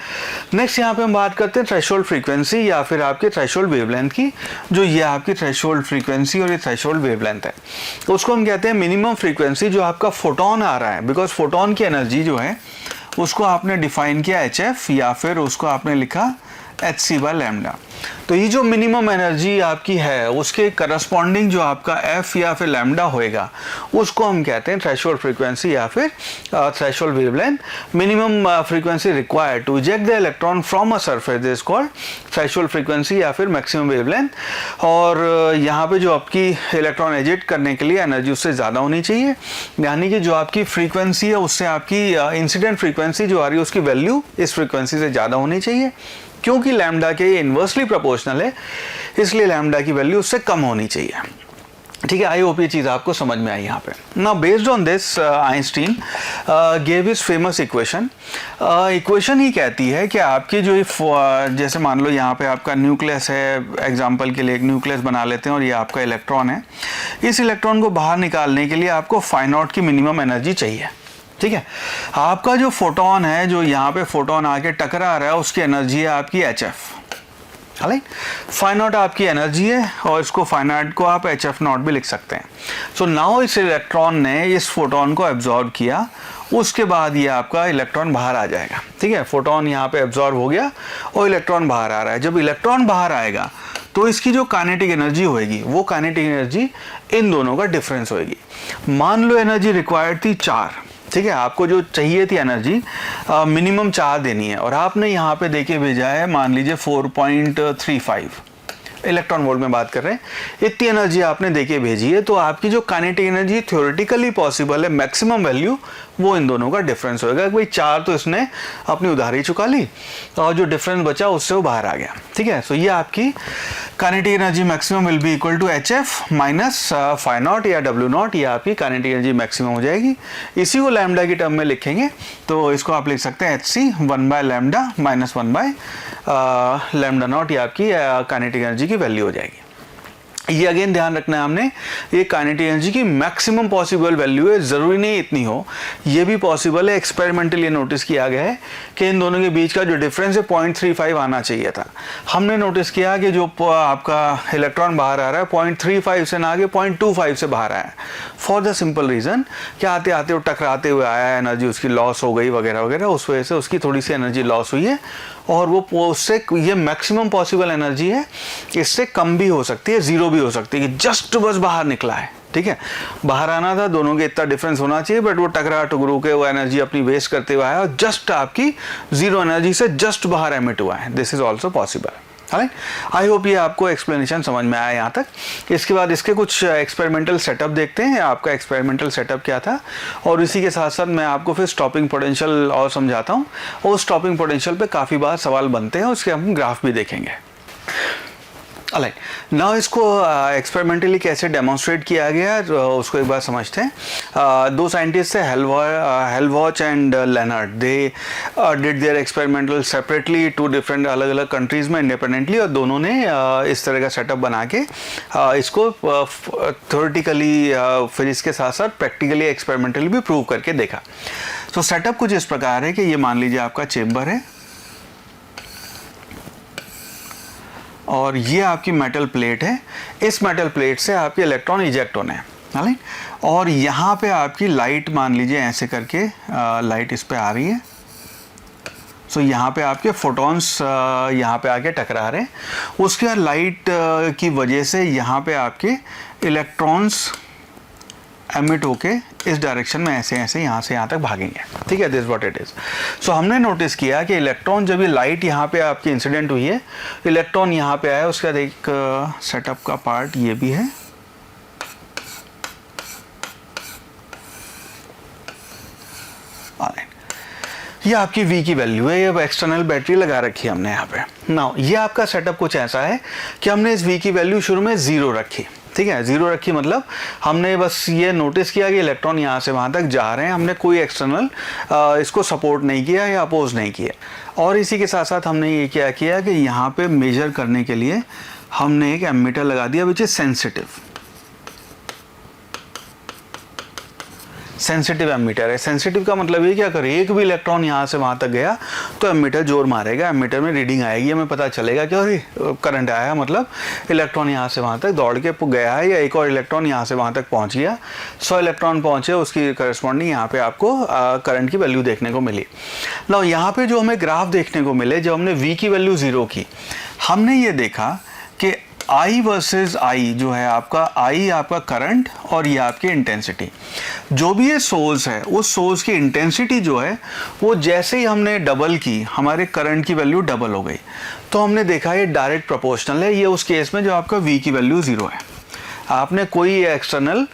नेक्स्ट यहाँ पे हम बात करते हैं थ्रेशोल्ड फ्रीक्वेंसी या फिर आपके थ्रेशोल्ड वेवलेंथ की। जो ये आपकी थ्रेशोल्ड फ्रीक्वेंसी और ये थ्रेशोल्ड वेवलेंथ है, तो उसको हम कहते हैं मिनिमम फ्रीक्वेंसी जो आपका फोटोन आ रहा है, बिकॉज फोटोन की एनर्जी जो है उसको आपने डिफाइन किया HF या फिर उसको आपने लिखा hc/λ। तो ये जो मिनिमम एनर्जी आपकी है उसके करस्पॉन्डिंग जो आपका F या फिर लैम्डा होएगा उसको हम कहते हैं थ्रेशोल्ड फ्रीक्वेंसी या फिर threshold wavelength. Minimum frequency required to eject the electron from a surface is called threshold frequency या फिर मैक्सिमम वेवलेंथ। और यहाँ पे जो आपकी इलेक्ट्रॉन एजेक्ट करने के लिए एनर्जी उससे ज़्यादा होनी चाहिए, यानी कि जो आपकी फ्रीक्वेंसी है उससे आपकी इंसिडेंट फ्रीक्वेंसी जो आ रही है उसकी वैल्यू इस फ्रीक्वेंसी से ज़्यादा होनी चाहिए। क्योंकि लैम्डा के ये इन्वर्सली प्रोपोर्शनल है, इसलिए लैम्डा की वैल्यू उससे कम होनी चाहिए। ठीक है, आई होप ये चीज़ आपको समझ में आई यहाँ पे। Now based on this Einstein gave his famous equation. Equation ही कहती है कि आपकी जो जैसे मान लो यहाँ पे आपका न्यूक्लियस है, एग्जांपल के लिए एक न्यूक्लियस बना लेते हैं और ये आपका इलेक्ट्रॉन है। इस इलेक्ट्रॉन को बाहर निकालने के लिए आपको φ0 की मिनिमम एनर्जी चाहिए। ठीक है, आपका जो फोटोन है, जो यहाँ पे फोटोन आके टकरा रहा है, उसकी एनर्जी है आपकी HF। φ0 आपकी एनर्जी है और इसको φ0 को आप HF0 भी लिख सकते हैं। सो नाउ इस इलेक्ट्रॉन ने इस फोटोन को एब्जॉर्ब किया, उसके बाद ये आपका इलेक्ट्रॉन बाहर आ जाएगा। ठीक है, फोटोन यहाँ पे एब्जॉर्ब हो गया और इलेक्ट्रॉन बाहर आ रहा है। जब इलेक्ट्रॉन बाहर आएगा तो इसकी जो काइनेटिक एनर्जी होएगी वो काइनेटिक एनर्जी इन दोनों का डिफरेंस होएगी। मान लो एनर्जी रिक्वायर्ड थी 4, ठीक है, आपको जो चाहिए थी एनर्जी मिनिमम 4 देनी है और आपने यहाँ पे देके भेजा है मान लीजिए 4.35 इलेक्ट्रॉन वोल्ट में बात कर रहे हैं, इतनी एनर्जी आपने देके भेजी है। तो आपकी जो काइनेटिक एनर्जी थ्योरेटिकली पॉसिबल है मैक्सिमम वैल्यू, वो इन दोनों का डिफरेंस होगा। भाई 4 तो इसने अपनी उधारी चुका ली और जो डिफरेंस बचा उससे वो बाहर आ गया। ठीक है, सो ये आपकी kinetic energy maximum will be equal to HF minus φ0 या W0, ये आपकी काइनेटिक एनर्जी मैक्सिमम हो जाएगी। इसी को लैम्डा की टर्म में लिखेंगे तो इसको आप लिख सकते हैं HC 1/λ माइनस 1/λ0, ये आपकी काइनेटिक एनर्जी की वैल्यू हो जाएगी। ये अगेन ध्यान रखना है हमने, ये काइनेटिक एनर्जी की मैक्सिमम पॉसिबल वैल्यू है, ज़रूरी नहीं इतनी हो, ये भी पॉसिबल है। एक्सपेरिमेंटली नोटिस किया गया है कि इन दोनों के बीच का जो डिफरेंस है 0.35 आना चाहिए था। हमने नोटिस किया कि जो आपका इलेक्ट्रॉन बाहर आ रहा है 0.35 से ना आगे 0.25 से बाहर आया है, फॉर द सिंपल रीज़न कि आते आते वो टकराते हुए आया, एनर्जी उसकी लॉस हो गई वगैरह वगैरह, उस वजह से उसकी थोड़ी सी एनर्जी लॉस हुई है और वो उससे ये मैक्सिमम पॉसिबल एनर्जी है, इससे कम भी हो सकती है, ज़ीरो भी हो सकती है कि जस्ट बस बाहर निकला है। ठीक है, बाहर आना था, दोनों के इतना डिफरेंस होना चाहिए, बट वो टकरा टुकरू के वो एनर्जी अपनी वेस्ट करते हुए आया और जस्ट आपकी जीरो एनर्जी से जस्ट बाहर एमिट हुआ है। This is also possible. I hope ये आपको एक्सप्लेनेशन समझ में आया यहाँ तक। इसके बाद इसके कुछ एक्सपेरिमेंटल सेटअप देखते हैं, आपका एक्सपेरिमेंटल सेटअप क्या था, और इसी के साथ साथ मैं आपको फिर स्टॉपिंग पोटेंशियल और समझाता हूँ। और स्टॉपिंग पोटेंशियल पे काफ़ी बार सवाल बनते हैं, उसके हम ग्राफ भी देखेंगे। अलराइट, नाउ इसको एक्सपेरिमेंटली कैसे डेमोन्स्ट्रेट किया गया उसको एक बार समझते हैं। दो साइंटिस्ट थे, Hallwachs and Lenard. They did their experimental separately, 2 different अलग अलग कंट्रीज में इंडिपेंडेंटली, और दोनों ने इस तरह का सेटअप बना के इसको थ्योरेटिकली फिर इसके साथ साथ प्रैक्टिकली एक्सपेरिमेंटली भी प्रूव करके देखा। तो सेटअप कुछ इस प्रकार है कि ये मान लीजिए आपका चेम्बर है और ये आपकी मेटल प्लेट है। इस मेटल प्लेट से आपके इलेक्ट्रॉन इजेक्ट होने हैं, और यहाँ पे आपकी लाइट मान लीजिए ऐसे करके लाइट इस पे आ रही है। सो यहाँ पे आपके फोटॉन्स यहाँ पे आके टकरा रहे हैं, उसके बाद लाइट की वजह से यहाँ पे आपके इलेक्ट्रॉन्स एमिट होके इस डायरेक्शन में ऐसे ऐसे यहाँ से यहाँ तक भागेंगे। ठीक है, दिस व्हाट इट इज़। सो हमने नोटिस किया कि इलेक्ट्रॉन जब ये लाइट यहाँ पे आपकी इंसिडेंट हुई है, इलेक्ट्रॉन यहाँ पे आया, उसके बाद एक सेटअप का पार्ट ये भी है। ये आपकी V की वैल्यू है, ये एक्सटर्नल बैटरी लगा रखी है हमने यहाँ पे। नाउ ये आपका सेटअप कुछ ऐसा है कि हमने इस V की वैल्यू शुरू में 0 रखी। ठीक है, 0 रखी मतलब हमने बस ये नोटिस किया कि इलेक्ट्रॉन यहाँ से वहाँ तक जा रहे हैं, हमने कोई एक्सटर्नल इसको सपोर्ट नहीं किया या अपोज नहीं किया। और इसी के साथ साथ हमने ये क्या किया कि यहाँ पे मेजर करने के लिए हमने एक एमीटर लगा दिया which is sensitive. Sensitive ammeter है। सेंसिटिव का मतलब ये कि अगर एक भी इलेक्ट्रॉन यहाँ से वहाँ तक गया तो एमीटर जोर मारेगा, एमीटर में रीडिंग आएगी, हमें पता चलेगा कि अरे करंट आया, मतलब इलेक्ट्रॉन यहाँ से वहाँ तक दौड़ के गया है, या एक और इलेक्ट्रॉन यहाँ से वहाँ तक पहुँच गया। 100 इलेक्ट्रॉन पहुँचे, उसकी करस्पॉन्डिंग यहाँ पे आपको करंट की वैल्यू देखने को मिली। नाउ यहाँ पे जो हमें ग्राफ देखने को मिले, जब हमने V की वैल्यू 0 की, हमने ये देखा कि I वर्सेस I जो है आपका, I आपका करंट और ये आपकी इंटेंसिटी, जो भी ये सोर्स है उस सोर्स की इंटेंसिटी जो है वो जैसे ही हमने डबल की, हमारे करंट की वैल्यू डबल हो गई। तो हमने देखा ये डायरेक्ट प्रोपोर्शनल है, ये उस केस में जो आपका V की वैल्यू 0 है, आपने कोई एक्सटर्नल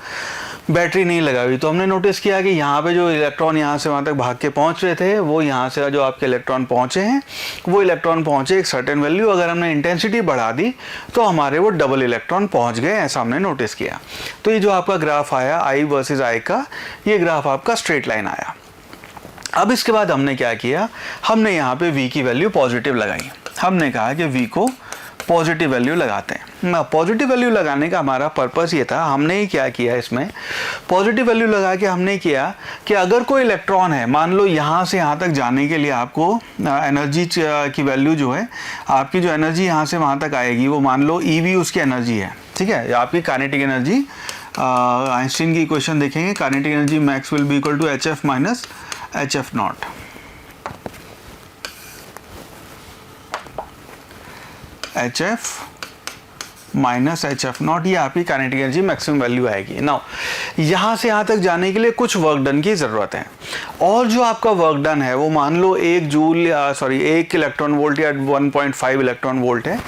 बैटरी नहीं लगाई हुई। तो हमने नोटिस किया कि यहाँ पे जो इलेक्ट्रॉन यहाँ से वहाँ तक भाग के पहुँच रहे थे, वो यहाँ से जो आपके इलेक्ट्रॉन पहुँचे हैं, वो इलेक्ट्रॉन पहुँचे एक सर्टेन वैल्यू, अगर हमने इंटेंसिटी बढ़ा दी तो हमारे वो डबल इलेक्ट्रॉन पहुँच गए, ऐसा हमने नोटिस किया। तो ये जो आपका ग्राफ आया I वर्सेस I का, ये ग्राफ आपका स्ट्रेट लाइन आया। अब इसके बाद हमने क्या किया, हमने यहाँ पे V की वैल्यू पॉजिटिव लगाई। हमने कहा कि V को पॉजिटिव वैल्यू लगाते हैं। पॉजिटिव वैल्यू लगाने का हमारा पर्पस ये था, हमने ही क्या किया इसमें, पॉजिटिव वैल्यू लगा के हमने किया कि अगर कोई इलेक्ट्रॉन है, मान लो यहाँ से यहाँ तक जाने के लिए आपको एनर्जी की वैल्यू जो है, आपकी जो एनर्जी यहाँ से वहाँ तक आएगी, वो मान लो EV उसकी एनर्जी है, ठीक है, आपकी काइनेटिक एनर्जी, आइंस्टीन की इक्वेशन देखेंगे, kinetic energy max will be equal to HF minus HF naught. HF minus HF naught, ये आपकी काइनेटिक एनर्जी मैक्सिमम वैल्यू आएगी। नाउ यहाँ से यहाँ तक जाने के लिए कुछ वर्क डन की ज़रूरत है, और जो आपका वर्क डन है वो मान लो 1 जूल या 1 इलेक्ट्रॉन वोल्ट या 1.5 इलेक्ट्रॉन वोल्ट है।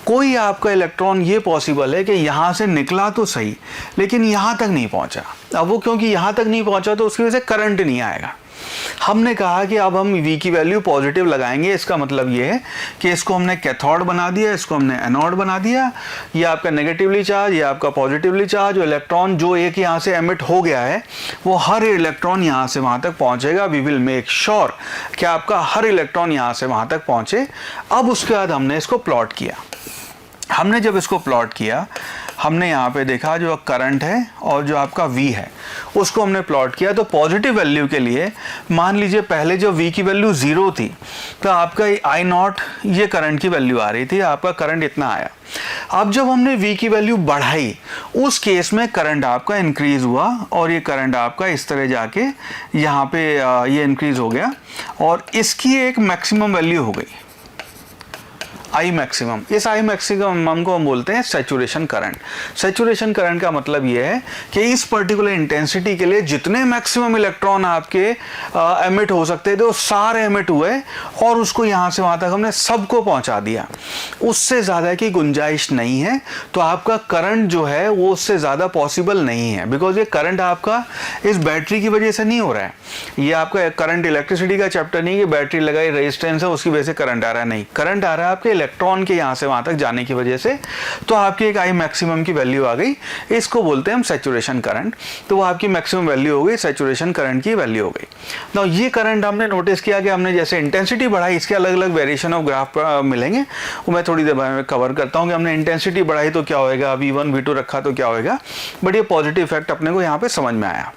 कोई आपका इलेक्ट्रॉन ये पॉसिबल है कि यहाँ से निकला तो सही, लेकिन यहाँ तक नहीं पहुँचा। अब वो क्योंकि यहाँ तक नहीं पहुँचा तो उसकी वजह से करंट नहीं आएगा। हमने कहा कि अब हम V की वैल्यू पॉजिटिव लगाएंगे। इसका मतलब ये है कि इसको हमने कैथोड बना दिया, इसको हमने एनोड बना दिया। ये आपका नेगेटिवली चार्ज, ये आपका पॉजिटिवली चार्ज। इलेक्ट्रॉन जो एक यहाँ से एमिट हो गया है, वो हर इलेक्ट्रॉन यहाँ से वहाँ तक पहुँचेगा। वी विल मेक श्योर कि आपका हर इलेक्ट्रॉन यहाँ से वहाँ तक पहुँचे। अब उसके बाद हमने इसको प्लॉट किया। हमने जब इसको प्लॉट किया, हमने यहाँ पे देखा जो करंट है और जो आपका V है उसको हमने प्लॉट किया। तो पॉजिटिव वैल्यू के लिए मान लीजिए पहले जो V की वैल्यू 0 थी, तो आपका I नॉट ये करंट की वैल्यू आ रही थी, आपका करंट इतना आया। अब जब हमने V की वैल्यू बढ़ाई, उस केस में करंट आपका इंक्रीज हुआ, और ये करंट आपका इस तरह जाके यहाँ पे ये इंक्रीज हो गया, और इसकी एक मैक्सिमम वैल्यू हो गई I मैक्सिमम। इस I मैक्सिमम को हम बोलते हैं सैचुरेशन करंट। सैचुरेशन करंट का मतलब ये है कि इस पर्टिकुलर इंटेंसिटी के लिए जितने मैक्सिमम इलेक्ट्रॉन आपके एमिट हो सकते थे वो सारे एमिट हुए, और उसको यहाँ से वहाँ तक हमने सबको पहुँचा दिया। उससे ज़्यादा की गुंजाइश नहीं है। तो आपका करंट जो है वो उससे ज़्यादा पॉसिबल नहीं है, बिकॉज ये करंट आपका इस बैटरी की वजह से नहीं हो रहा है। ये आपका करंट इलेक्ट्रिसिटी का चैप्टर नहीं कि बैटरी लगाई, रेजिस्टेंस है, उसकी वजह से करंट आ रहा है। नहीं, करंट आ रहा है आपके इलेक्ट्रॉन के यहाँ से वहाँ तक जाने की वजह से। तो आपकी एक I मैक्सिमम की वैल्यू आ गई, इसको बोलते हैं हम सैचुरेशन करंट। तो वो आपकी मैक्सिमम वैल्यू हो गई, सैचुरेशन करंट की वैल्यू हो गई। तो ये करंट हमने नोटिस किया कि हमने जैसे इंटेंसिटी बढ़ाई, इसके अलग अलग वेरिएशन ऑफ ग्राफ मिलेंगे, वो मैं थोड़ी देर में कवर करता हूँ कि हमने इंटेंसिटी बढ़ाई तो क्या होएगा, V1 V2 रखा तो क्या होएगा। बट ये पॉजिटिव इफेक्ट अपने को यहाँ पे समझ में आया।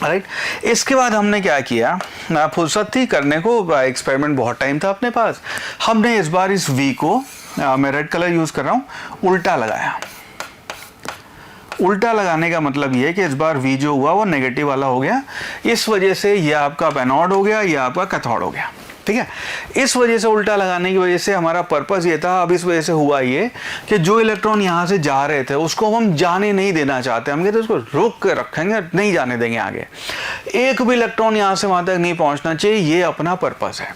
राइट, इसके बाद हमने क्या किया, फुर्सत थी करने को, एक्सपेरिमेंट बहुत टाइम था अपने पास। हमने इस बार इस V को, मैं रेड कलर यूज कर रहा हूँ, उल्टा लगाया। उल्टा लगाने का मतलब ये है कि इस बार V जो हुआ वो नेगेटिव वाला हो गया। इस वजह से ये आपका एनोड हो गया, ये आपका कैथोड हो गया। ठीक है, इस वजह से उल्टा लगाने की वजह से हमारा पर्पस ये था। अब इस वजह से हुआ ये कि जो इलेक्ट्रॉन यहाँ से जा रहे थे उसको हम जाने नहीं देना चाहते। हम कहते उसको रोक के रखेंगे, नहीं जाने देंगे आगे। एक भी इलेक्ट्रॉन यहाँ से वहाँ तक नहीं पहुँचना चाहिए, ये अपना पर्पस है।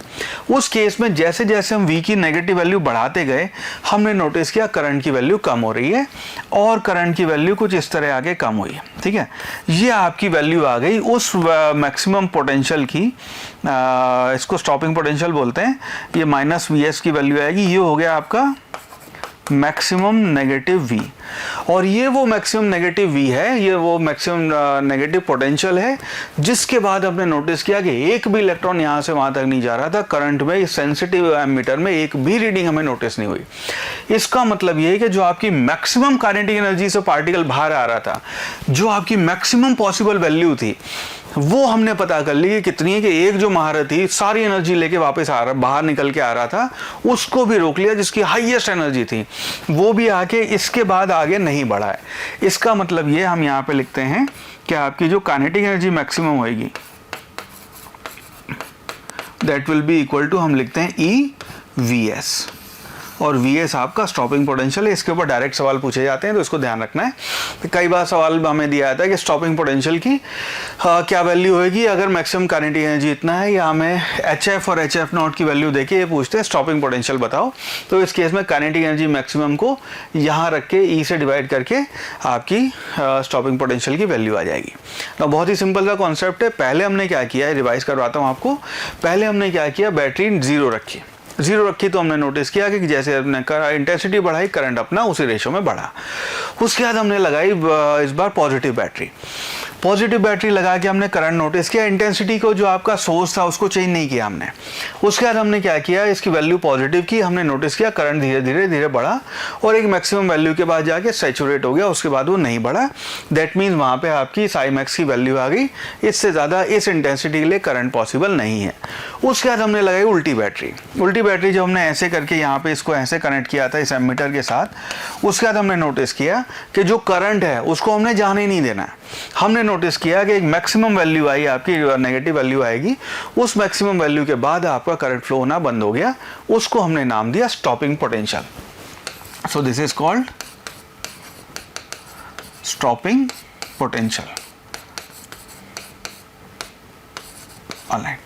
उस केस में जैसे जैसे हम V की नेगेटिव वैल्यू बढ़ाते गए, हमने नोटिस किया करंट की वैल्यू कम हो रही है, और करंट की वैल्यू कुछ इस तरह आगे कम हुई। ठीक है, ये आपकी वैल्यू आ गई उस मैक्सिमम पोटेंशियल की, इसको स्टॉपिंग पोटेंशियल बोलते हैं। ये माइनस VS की वैल्यू आएगी। ये हो गया आपका मैक्सिमम नेगेटिव V, और ये वो मैक्सिमम नेगेटिव V है, ये वो मैक्सिमम नेगेटिव पोटेंशियल है, जिसके बाद हमने नोटिस किया कि एक भी इलेक्ट्रॉन यहाँ से वहाँ तक नहीं जा रहा था। करंट में, सेंसिटिव एमीटर में एक भी रीडिंग हमें नोटिस नहीं हुई। इसका मतलब ये है कि जो आपकी मैक्सिमम काइनेटिक एनर्जी से पार्टिकल बाहर आ रहा था, जो आपकी मैक्सिमम पॉसिबल वैल्यू थी, वो हमने पता कर ली कि कितनी है, कि एक जो महारथी सारी एनर्जी लेके वापस आ रहा, बाहर निकल के आ रहा था, उसको भी रोक लिया जिसकी हाईएस्ट एनर्जी थी, वो भी आके इसके बाद आगे नहीं बढ़ा है। इसका मतलब ये हम यहाँ पे लिखते हैं कि आपकी जो काइनेटिक एनर्जी मैक्सिमम होगी that will be equal to, हम लिखते हैं EVS, और VS आपका स्टॉपिंग पोटेंशियल है। इसके ऊपर डायरेक्ट सवाल पूछे जाते हैं तो इसको ध्यान रखना है। तो कई बार सवाल हमें दिया जाता है कि स्टॉपिंग पोटेंशियल की क्या वैल्यू होगी अगर मैक्सिमम काइनेटिक एनर्जी इतना है, या हमें HF और HF नॉट की वैल्यू देके ये पूछते हैं स्टॉपिंग पोटेंशियल बताओ। तो इस केस में काइनेटिक एनर्जी मैक्सिमम को यहाँ रख के E से डिवाइड करके आपकी स्टॉपिंग पोटेंशियल की वैल्यू आ जाएगी। तो बहुत ही सिंपल सा कॉन्सेप्ट है। पहले हमने क्या किया है, रिवाइज करवाता हूँ आपको। पहले हमने क्या किया, बैटरी 0 रखी, 0 रखी तो हमने नोटिस किया कि जैसे हमने इंटेंसिटी बढ़ाई, करंट अपना उसी रेशो में बढ़ा। उसके बाद हमने लगाई इस बार पॉजिटिव बैटरी। पॉजिटिव बैटरी लगा के हमने करंट नोटिस किया, इंटेंसिटी को जो आपका सोर्स था उसको चेंज नहीं किया हमने। उसके बाद हमने क्या किया, इसकी वैल्यू पॉजिटिव की, हमने नोटिस किया करंट धीरे धीरे धीरे बढ़ा और एक मैक्सिमम वैल्यू के बाद जाके सैचुरेट हो गया, उसके बाद वो नहीं बढ़ा। दैट मीन्स वहाँ पे आपकी साई मैक्स की वैल्यू आ गई, इससे ज़्यादा इस इंटेंसिटी के लिए करंट पॉसिबल नहीं है। उसके बाद हमने लगाई उल्टी बैटरी। उल्टी बैटरी जो हमने ऐसे करके यहाँ पे इसको ऐसे कनेक्ट किया था इस एमीटर के साथ, उसके बाद हमने नोटिस किया कि जो करंट है उसको हमने जाने नहीं देना है। हमने नोटिस किया कि एक मैक्सिमम वैल्यू आई, आपकी नेगेटिव वैल्यू आएगी, उस मैक्सिमम वैल्यू के बाद आपका करंट फ्लो होना बंद हो गया। उसको हमने नाम दिया stopping potential. So this is called stopping potential. Alright,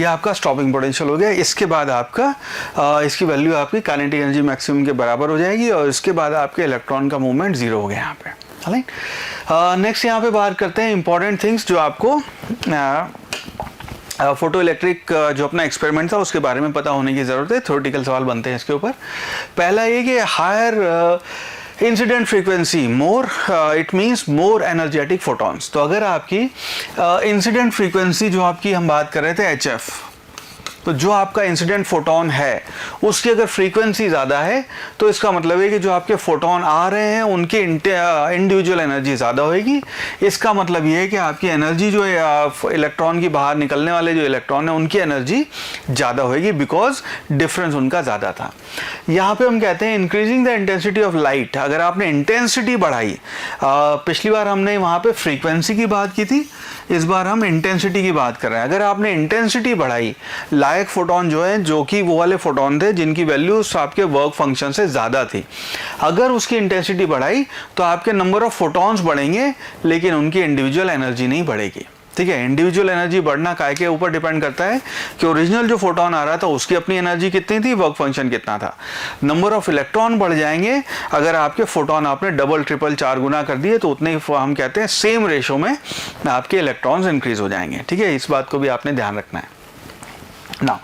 ये आपका स्टॉपिंग पोटेंशियल हो गया। इसके बाद आपका इसकी वैल्यू आपकी काइनेटिक एनर्जी मैक्सिमम के बराबर हो जाएगी और इसके बाद आपके इलेक्ट्रॉन का मूवमेंट 0 हो गया यहाँ पे। नेक्स्ट यहाँ पे बात करते हैं इंपॉर्टेंट थिंग्स जो आपको फोटो इलेक्ट्रिक जो अपना एक्सपेरिमेंट था उसके बारे में पता होने की ज़रूरत है। थ्योरेटिकल सवाल बनते हैं इसके ऊपर। पहला ये कि higher incident frequency more, it means more energetic photons. तो अगर आपकी इंसिडेंट फ्रीक्वेंसी जो आपकी हम बात कर रहे थे HF, तो जो आपका इंसिडेंट फोटोन है उसकी अगर फ्रीक्वेंसी ज़्यादा है तो इसका मतलब है कि जो आपके फोटोन आ रहे हैं उनकी इंडिविजुअल एनर्जी ज़्यादा होगी। इसका मतलब ये है कि आपकी एनर्जी जो है इलेक्ट्रॉन की बाहर निकलने वाले जो इलेक्ट्रॉन है उनकी एनर्जी ज़्यादा होगी, बिकॉज डिफरेंस उनका ज़्यादा था। यहाँ पे हम कहते हैं increasing the intensity of light. अगर आपने इंटेंसिटी बढ़ाई, पिछली बार हमने वहाँ पे फ्रीक्वेंसी की बात की थी, इस बार हम इंटेंसिटी की बात कर रहे हैं। अगर आपने इंटेंसिटी बढ़ाई, लायक फोटोन जो है, जो कि वो वाले फोटोन थे जिनकी वैल्यूज आपके वर्क फंक्शन से ज़्यादा थी, अगर उसकी इंटेंसिटी बढ़ाई तो आपके नंबर ऑफ फोटॉन्स बढ़ेंगे लेकिन उनकी इंडिविजुअल एनर्जी नहीं बढ़ेगी। ठीक है, इंडिविजुअल एनर्जी बढ़ना काय के ऊपर डिपेंड करता है कि ओरिजिनल जो फोटोन आ रहा था उसकी अपनी एनर्जी कितनी थी, वर्क फंक्शन कितना था। नंबर ऑफ इलेक्ट्रॉन बढ़ जाएंगे अगर आपके फोटोन आपने डबल ट्रिपल 4 गुना कर दिए तो उतने ही हम कहते हैं सेम रेशो में आपके इलेक्ट्रॉन्स इंक्रीज हो जाएंगे। ठीक है, इस बात को भी आपने ध्यान रखना है। नाउ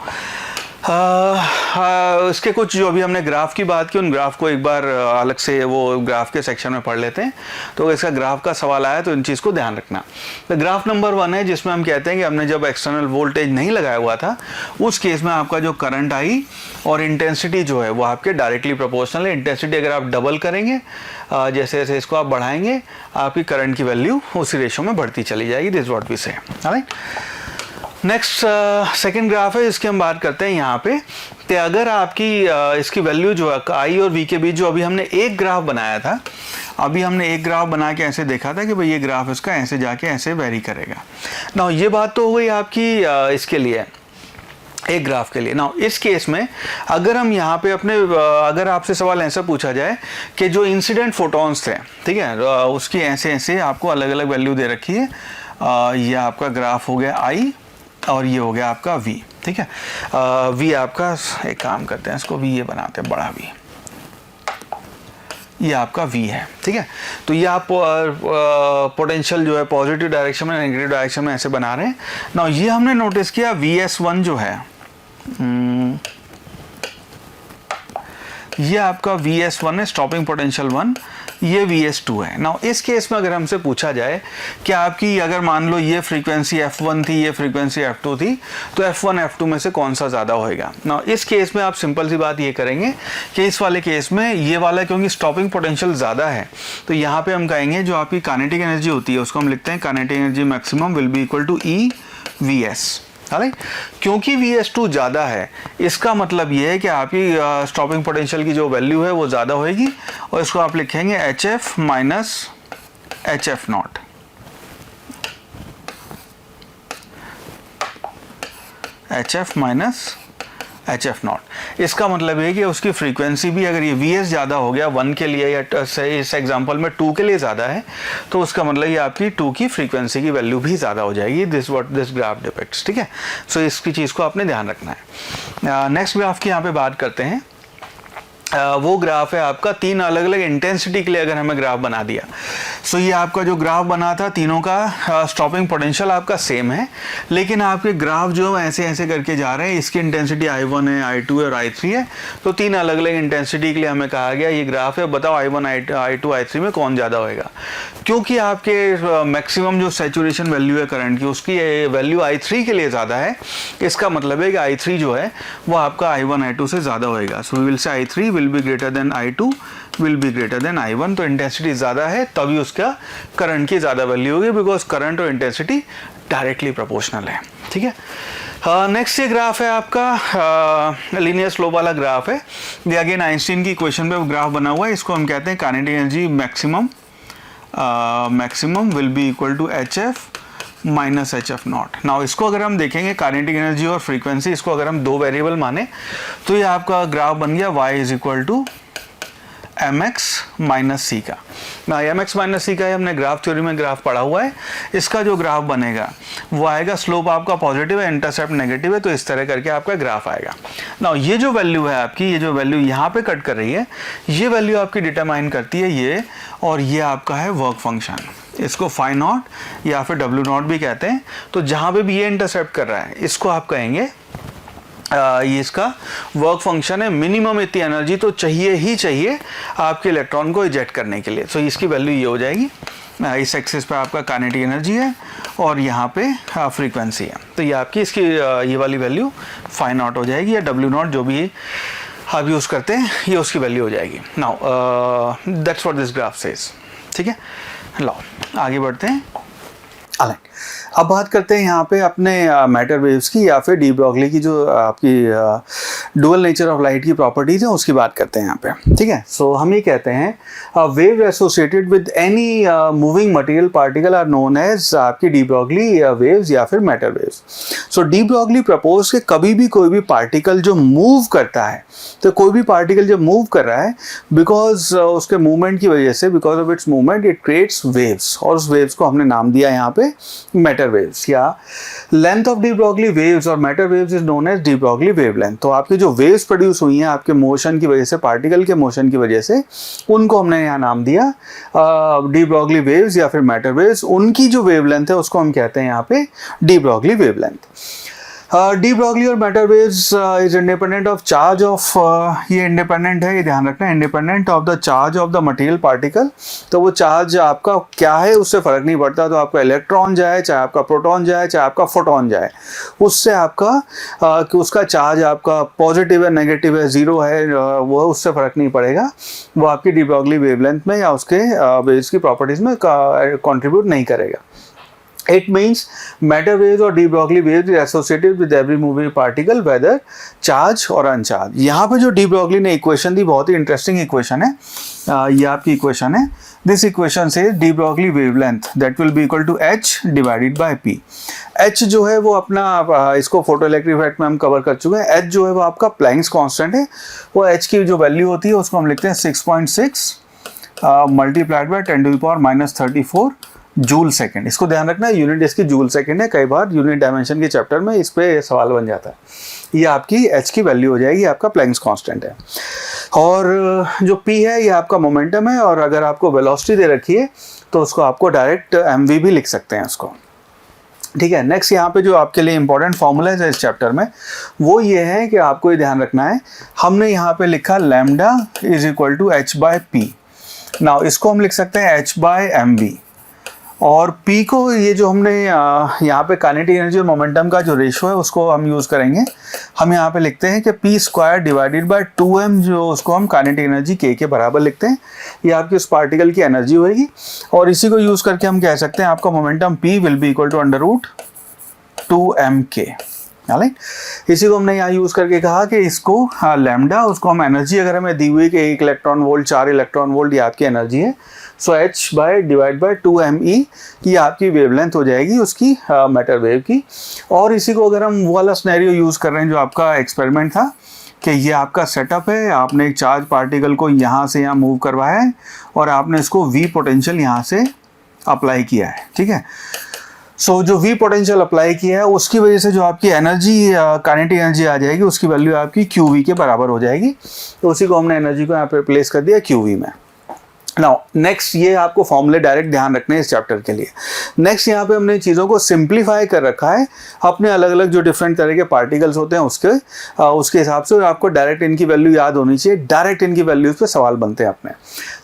इसके कुछ जो अभी हमने ग्राफ की बात की, उन ग्राफ को एक बार अलग से वो ग्राफ के सेक्शन में पढ़ लेते हैं। तो इसका ग्राफ का सवाल आया तो इन चीज़ को ध्यान रखना। तो ग्राफ नंबर 1 है जिसमें हम कहते हैं कि हमने जब एक्सटर्नल वोल्टेज नहीं लगाया हुआ था उस केस में आपका जो करंट आई और इंटेंसिटी जो है वो आपके डायरेक्टली प्रोपोर्शनल है। इंटेंसिटी अगर आप डबल करेंगे, जैसे जैसे इसको आप बढ़ाएंगे, आपकी करंट की वैल्यू उसी रेशो में बढ़ती चली जाएगी। दिस व्हाट वी से। ऑलराइट, नेक्स्ट सेकेंड ग्राफ है, इसकी हम बात करते हैं यहाँ पे कि अगर आपकी इसकी वैल्यू जो है आई और वी के बीच, जो अभी हमने एक ग्राफ बनाया था, अभी हमने एक ग्राफ बना के ऐसे देखा था कि भाई ये ग्राफ इसका ऐसे जाके ऐसे वेरी करेगा। ना ये बात तो हो गई आपकी इसके लिए, एक ग्राफ के लिए। ना इस केस में अगर हम यहाँ पे अपने अगर आपसे सवाल ऐसा पूछा जाए कि जो इंसिडेंट फोटॉन्स थे, ठीक है, उसकी ऐसे ऐसे आपको अलग अलग वैल्यू दे रखी है। ये आपका ग्राफ हो गया आई और ये हो गया आपका v। ठीक है, v आपका, एक काम करते हैं इसको v ये बनाते हैं बड़ा v, ये आपका v है। ठीक है, तो ये आप पोटेंशियल जो है पॉजिटिव डायरेक्शन में, नेगेटिव डायरेक्शन में ऐसे बना रहे हैं ना। ये हमने नोटिस किया VS1 जो है, ये आपका VS1 है, स्टॉपिंग पोटेंशियल 1। ये VS2 है। नाउ इस केस में अगर हमसे पूछा जाए कि आपकी अगर मान लो ये फ्रीक्वेंसी F1 थी, ये फ्रीक्वेंसी F2 थी, तो F1 F2 में से कौन सा ज़्यादा होएगा। नाउ इस केस में आप सिंपल सी बात ये करेंगे कि इस वाले केस में ये वाला क्योंकि स्टॉपिंग पोटेंशियल ज़्यादा है, तो यहाँ पे हम कहेंगे जो आपकी काइनेटिक एनर्जी होती है उसको हम लिखते हैं kinetic energy maximum will be equal to EVS। क्योंकि VS2 ज़्यादा है, इसका मतलब ये है कि आपकी स्टॉपिंग पोटेंशियल की जो वैल्यू है वो ज़्यादा होएगी, और इसको आप लिखेंगे HF minus HF naught. HF minus HF not, इसका मतलब है कि उसकी फ्रीक्वेंसी भी अगर ये VS ज़्यादा हो गया 1 के लिए या इस एग्जांपल में 2 के लिए ज़्यादा है, तो उसका मतलब ये आपकी 2 की फ्रीक्वेंसी की वैल्यू भी ज़्यादा हो जाएगी। This what this graph depicts, ठीक है। सो इसकी चीज़ को आपने ध्यान रखना है। नेक्स्ट ग्राफ की यहाँ पे बात करते हैं। वो ग्राफ है आपका 3 अलग अलग इंटेंसिटी के लिए अगर हमें ग्राफ बना दिया। सो ये आपका जो ग्राफ बना था तीनों का स्टॉपिंग पोटेंशियल आपका सेम है, लेकिन आपके ग्राफ जो ऐसे ऐसे करके जा रहे हैं, इसकी इंटेंसिटी I1 है, I2 है और I3 है। तो 3 अलग अलग इंटेंसिटी के लिए हमें कहा गया ये ग्राफ है, बताओ I1 I2 I3 में कौन ज़्यादा होएगा। क्योंकि आपके मैक्सिमम जो सैचुरेशन वैल्यू है करंट की उसकी वैल्यू I3 के लिए ज़्यादा है, इसका मतलब है कि I3 जो है वो आपका I1 I2 से ज़्यादा होएगा। So we will say I3 will be greater than I2 will be greater than I1। तो इंटेंसिटी ज़्यादा है तभी उसका करंट की ज़्यादा वैल्यू होगी, बिकॉज करंट और इंटेंसिटी डायरेक्टली प्रोपोर्शनल है, ठीक है। नेक्स्ट ये ग्राफ है आपका लीनियर स्लोप वाला ग्राफ है। ये अगेन आइंस्टीन की इक्वेशन पे ग्राफ बना हुआ है। इसको हम कहते हैं kinetic energy maximum will be equal to HF minus HF naught. Now इसको अगर हम देखेंगे काइनेटिक एनर्जी और फ्रीक्वेंसी, इसको अगर हम 2 वेरिएबल माने तो ये आपका ग्राफ बन गया y is equal to mx minus c का। ना mx माइनस c का हमने ग्राफ थ्योरी में ग्राफ पढ़ा हुआ है। इसका जो ग्राफ बनेगा वो आएगा, स्लोप आपका पॉजिटिव है, इंटरसेप्ट नेगेटिव है, तो इस तरह करके आपका ग्राफ आएगा। ना ये जो वैल्यू है आपकी, ये जो वैल्यू यहाँ पे कट कर रही है, ये वैल्यू आपकी डिटरमाइन करती है ये, और ये आपका है वर्क फंक्शन। इसको फाई नॉट या फिर W नॉट भी कहते हैं। तो जहाँ पे भी ये इंटरसेप्ट कर रहा है इसको आप कहेंगे ये इसका वर्क फंक्शन है। मिनिमम इतनी एनर्जी तो चाहिए ही चाहिए आपके इलेक्ट्रॉन को इजेक्ट करने के लिए। सो इसकी वैल्यू ये हो जाएगी। इस एक्सिस पे आपका काइनेटिक एनर्जी है और यहाँ पे फ्रीक्वेंसी है, तो ये आपकी इसकी ये वाली वैल्यू फाई नॉट हो जाएगी, या W नॉट जो भी आप यूज़ करते हैं ये उसकी वैल्यू हो जाएगी। Now that's what this graph says, ठीक है। लाओ आगे बढ़ते हैं। ऑलराइट, अब बात करते हैं यहाँ पे अपने मैटर वेव्स की या फिर डी ब्रॉगली की जो आपकी डुअल नेचर ऑफ लाइट की प्रॉपर्टीज है उसकी बात करते हैं यहाँ पे, ठीक है। सो हम ये कहते हैं wave associated with any moving material particle are known as आपकी डी ब्रॉगली वेव्स या फिर matter waves. So de Broglie propose के कभी भी कोई भी पार्टिकल जो मूव करता है, तो कोई भी पार्टिकल जब मूव कर रहा है बिकॉज उसके मूवमेंट की वजह से, because of its movement it creates waves, और उस वेव्स को हमने नाम दिया यहाँ पे मैटर वेव्स। या लेंथ ऑफ डी ब्रॉगली वेव्स और matter waves is known as डी ब्रॉगली वेवलेंथ। तो आपकी जो वेव्स प्रोड्यूस हुई हैं आपके मोशन की वजह से, पार्टिकल के मोशन की वजह से, उनको हमने यहाँ नाम दिया डी ब्रॉगली वेव्स या फिर मैटर वेव्स। उनकी जो वेवलेंथ है उसको हम कहते हैं यहाँ पे de Broglie wavelength. De Broglie और matter waves is independent of charge of, ये इंडिपेंडेंट है, ये ध्यान रखना, independent of the charge of the material particle. तो वो चार्ज आपका क्या है उससे फर्क नहीं पड़ता, तो आपका इलेक्ट्रॉन जाए, चाहे आपका प्रोटॉन जाए, चाहे आपका फोटोन जाए, उससे आपका कि उसका चार्ज आपका पॉजिटिव है, नेगेटिव है, जीरो है, वो उससे फर्क नहीं पड़ेगा। वो आपकी डी ब्रॉगली वेवलेंथ में या उसके वेव्स की प्रॉपर्टीज में कंट्रीब्यूट नहीं करेगा। It means matter waves or de Broglie waves is associated with every moving particle whether charge or uncharged। यहाँ पे जो de Broglie ने इक्वेशन दी बहुत ही इंटरेस्टिंग इक्वेशन है, ये आपकी इक्वेशन है। दिस इक्वेशन से de Broglie wavelength that will be equal to h divided by p। h जो है वो अपना इसको फोटो इलेक्ट्रिक इफेक्ट में हम कवर कर चुके हैं। h जो है वो आपका प्लैंक्स कांस्टेंट है, वो h की जो वैल्यू होती है उसको हम लिखते हैं 6.6 मल्टीप्लाइड बाय 10⁻⁻34 जूल सेकेंड। इसको ध्यान रखना है, यूनिट इसकी जूल सेकेंड है। कई बार यूनिट डायमेंशन के चैप्टर में इस पे सवाल बन जाता है। ये आपकी h की वैल्यू हो जाएगी, आपका प्लैंक्स कांस्टेंट है। और जो p है ये आपका मोमेंटम है, और अगर आपको वेलोसिटी दे रखी है तो उसको आपको डायरेक्ट mv भी लिख सकते हैं उसको, ठीक है। नेक्स्ट यहाँ पे जो आपके लिए इंपॉर्टेंट फॉर्मूला है इस चैप्टर में वो ये है कि आपको ये ध्यान रखना है, हमने यहाँ पे लिखा lambda is equal to h by p। Now इसको हम लिख सकते हैं h/mv, और P को ये जो हमने यहाँ पे काइनेटिक एनर्जी और मोमेंटम का जो रेशो है उसको हम यूज़ करेंगे। हम यहाँ पे लिखते हैं कि p² डिवाइडेड बाय 2m, जो उसको हम काइनेटिक एनर्जी k के बराबर लिखते हैं। ये आपकी उस पार्टिकल की एनर्जी होगी, और इसी को यूज़ करके हम कह सकते हैं आपका momentum p will be equal to √2mk। Right, इसी को हमने यहाँ यूज़ करके कहा कि इसको लैम्डा, उसको हम एनर्जी अगर हमें दी हुई कि 1 इलेक्ट्रॉन वोल्ट 4 इलेक्ट्रॉन वोल्ट ये आपकी एनर्जी है, सो h/2me ये आपकी वेवलेंथ हो जाएगी उसकी मैटर वेव की। और इसी को अगर हम वो वाला सिनेरियो यूज़ कर रहे हैं जो आपका एक्सपेरिमेंट था कि ये आपका सेटअप है, आपने एक चार्ज पार्टिकल को यहाँ से यहाँ मूव करवाया है और आपने इसको V पोटेंशियल यहाँ से अप्लाई किया है, ठीक है। सो जो V पोटेंशियल अप्लाई किया है उसकी वजह से जो आपकी एनर्जी काइनेटिक एनर्जी आ जाएगी उसकी वैल्यू आपकी QV के बराबर हो जाएगी। तो उसी को हमने एनर्जी को यहाँ पे प्लेस कर दिया QV में। नाउ नेक्स्ट, ये आपको फॉर्मूले डायरेक्ट ध्यान रखने हैं इस चैप्टर के लिए। नेक्स्ट यहाँ पे हमने चीज़ों को सिंप्लीफाई कर रखा है अपने अलग अलग जो डिफरेंट तरह के पार्टिकल्स होते हैं उसके हिसाब से, और आपको डायरेक्ट इनकी वैल्यू याद होनी चाहिए। डायरेक्ट इनकी वैल्यूज़ पे सवाल बनते हैं अपने।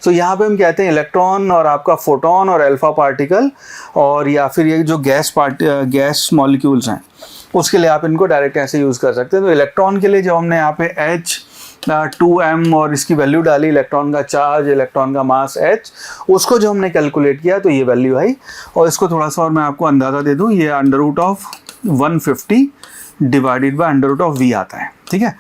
सो यहाँ पे हम कहते हैं इलेक्ट्रॉन और आपका फोटोन और अल्फा पार्टिकल, और या फिर ये जो गैस मॉलिक्यूल्स हैं उसके लिए आप इनको डायरेक्ट ऐसे यूज़ कर सकते हैं। तो इलेक्ट्रॉन के लिए जब हमने यहाँ पे H2m और इसकी वैल्यू डाली, इलेक्ट्रॉन का चार्ज, इलेक्ट्रॉन का मास h, उसको जो हमने कैलकुलेट किया तो ये वैल्यू आई। और इसको थोड़ा सा और मैं आपको अंदाज़ा दे दूँ, ये √150 डिवाइडेड बाय √v आता है, ठीक है।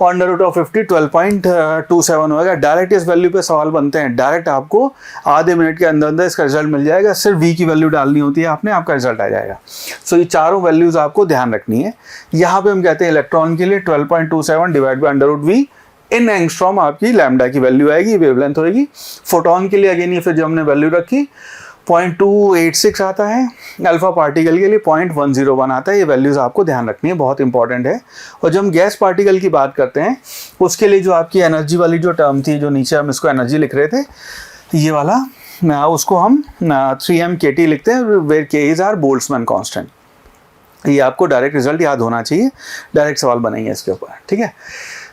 और √50 12.27 होगा। डायरेक्ट इस वैल्यू पे सवाल बनते हैं, डायरेक्ट आपको आधे मिनट के अंदर अंदर इसका रिजल्ट मिल जाएगा। सिर्फ v की वैल्यू डालनी होती है आपने, आपका रिजल्ट आ जाएगा। सो ये चारों वैल्यूज़ आपको ध्यान रखनी है। यहाँ पे हम कहते हैं इलेक्ट्रॉन के लिए 12.27 divide by √v in angstrom आपकी लैम्डा की वैल्यू आएगी, वेवलेंथ होगी। फोटोन के लिए अगेन ये फिर जो हमने वैल्यू रखी 0.286 आता है, अल्फा पार्टिकल के लिए 0.101 आता है। ये वैल्यूज़ आपको ध्यान रखनी है, बहुत इंपॉर्टेंट है। और जब हम गैस पार्टिकल की बात करते हैं उसके लिए जो आपकी एनर्जी वाली जो टर्म थी, जो नीचे हम इसको एनर्जी लिख रहे थे, ये वाला उसको हम 3mkt लिखते हैं, where k is our Boltzmann constant. ये आपको डायरेक्ट रिजल्ट याद होना चाहिए, डायरेक्ट सवाल बनेंगे इसके ऊपर, ठीक है।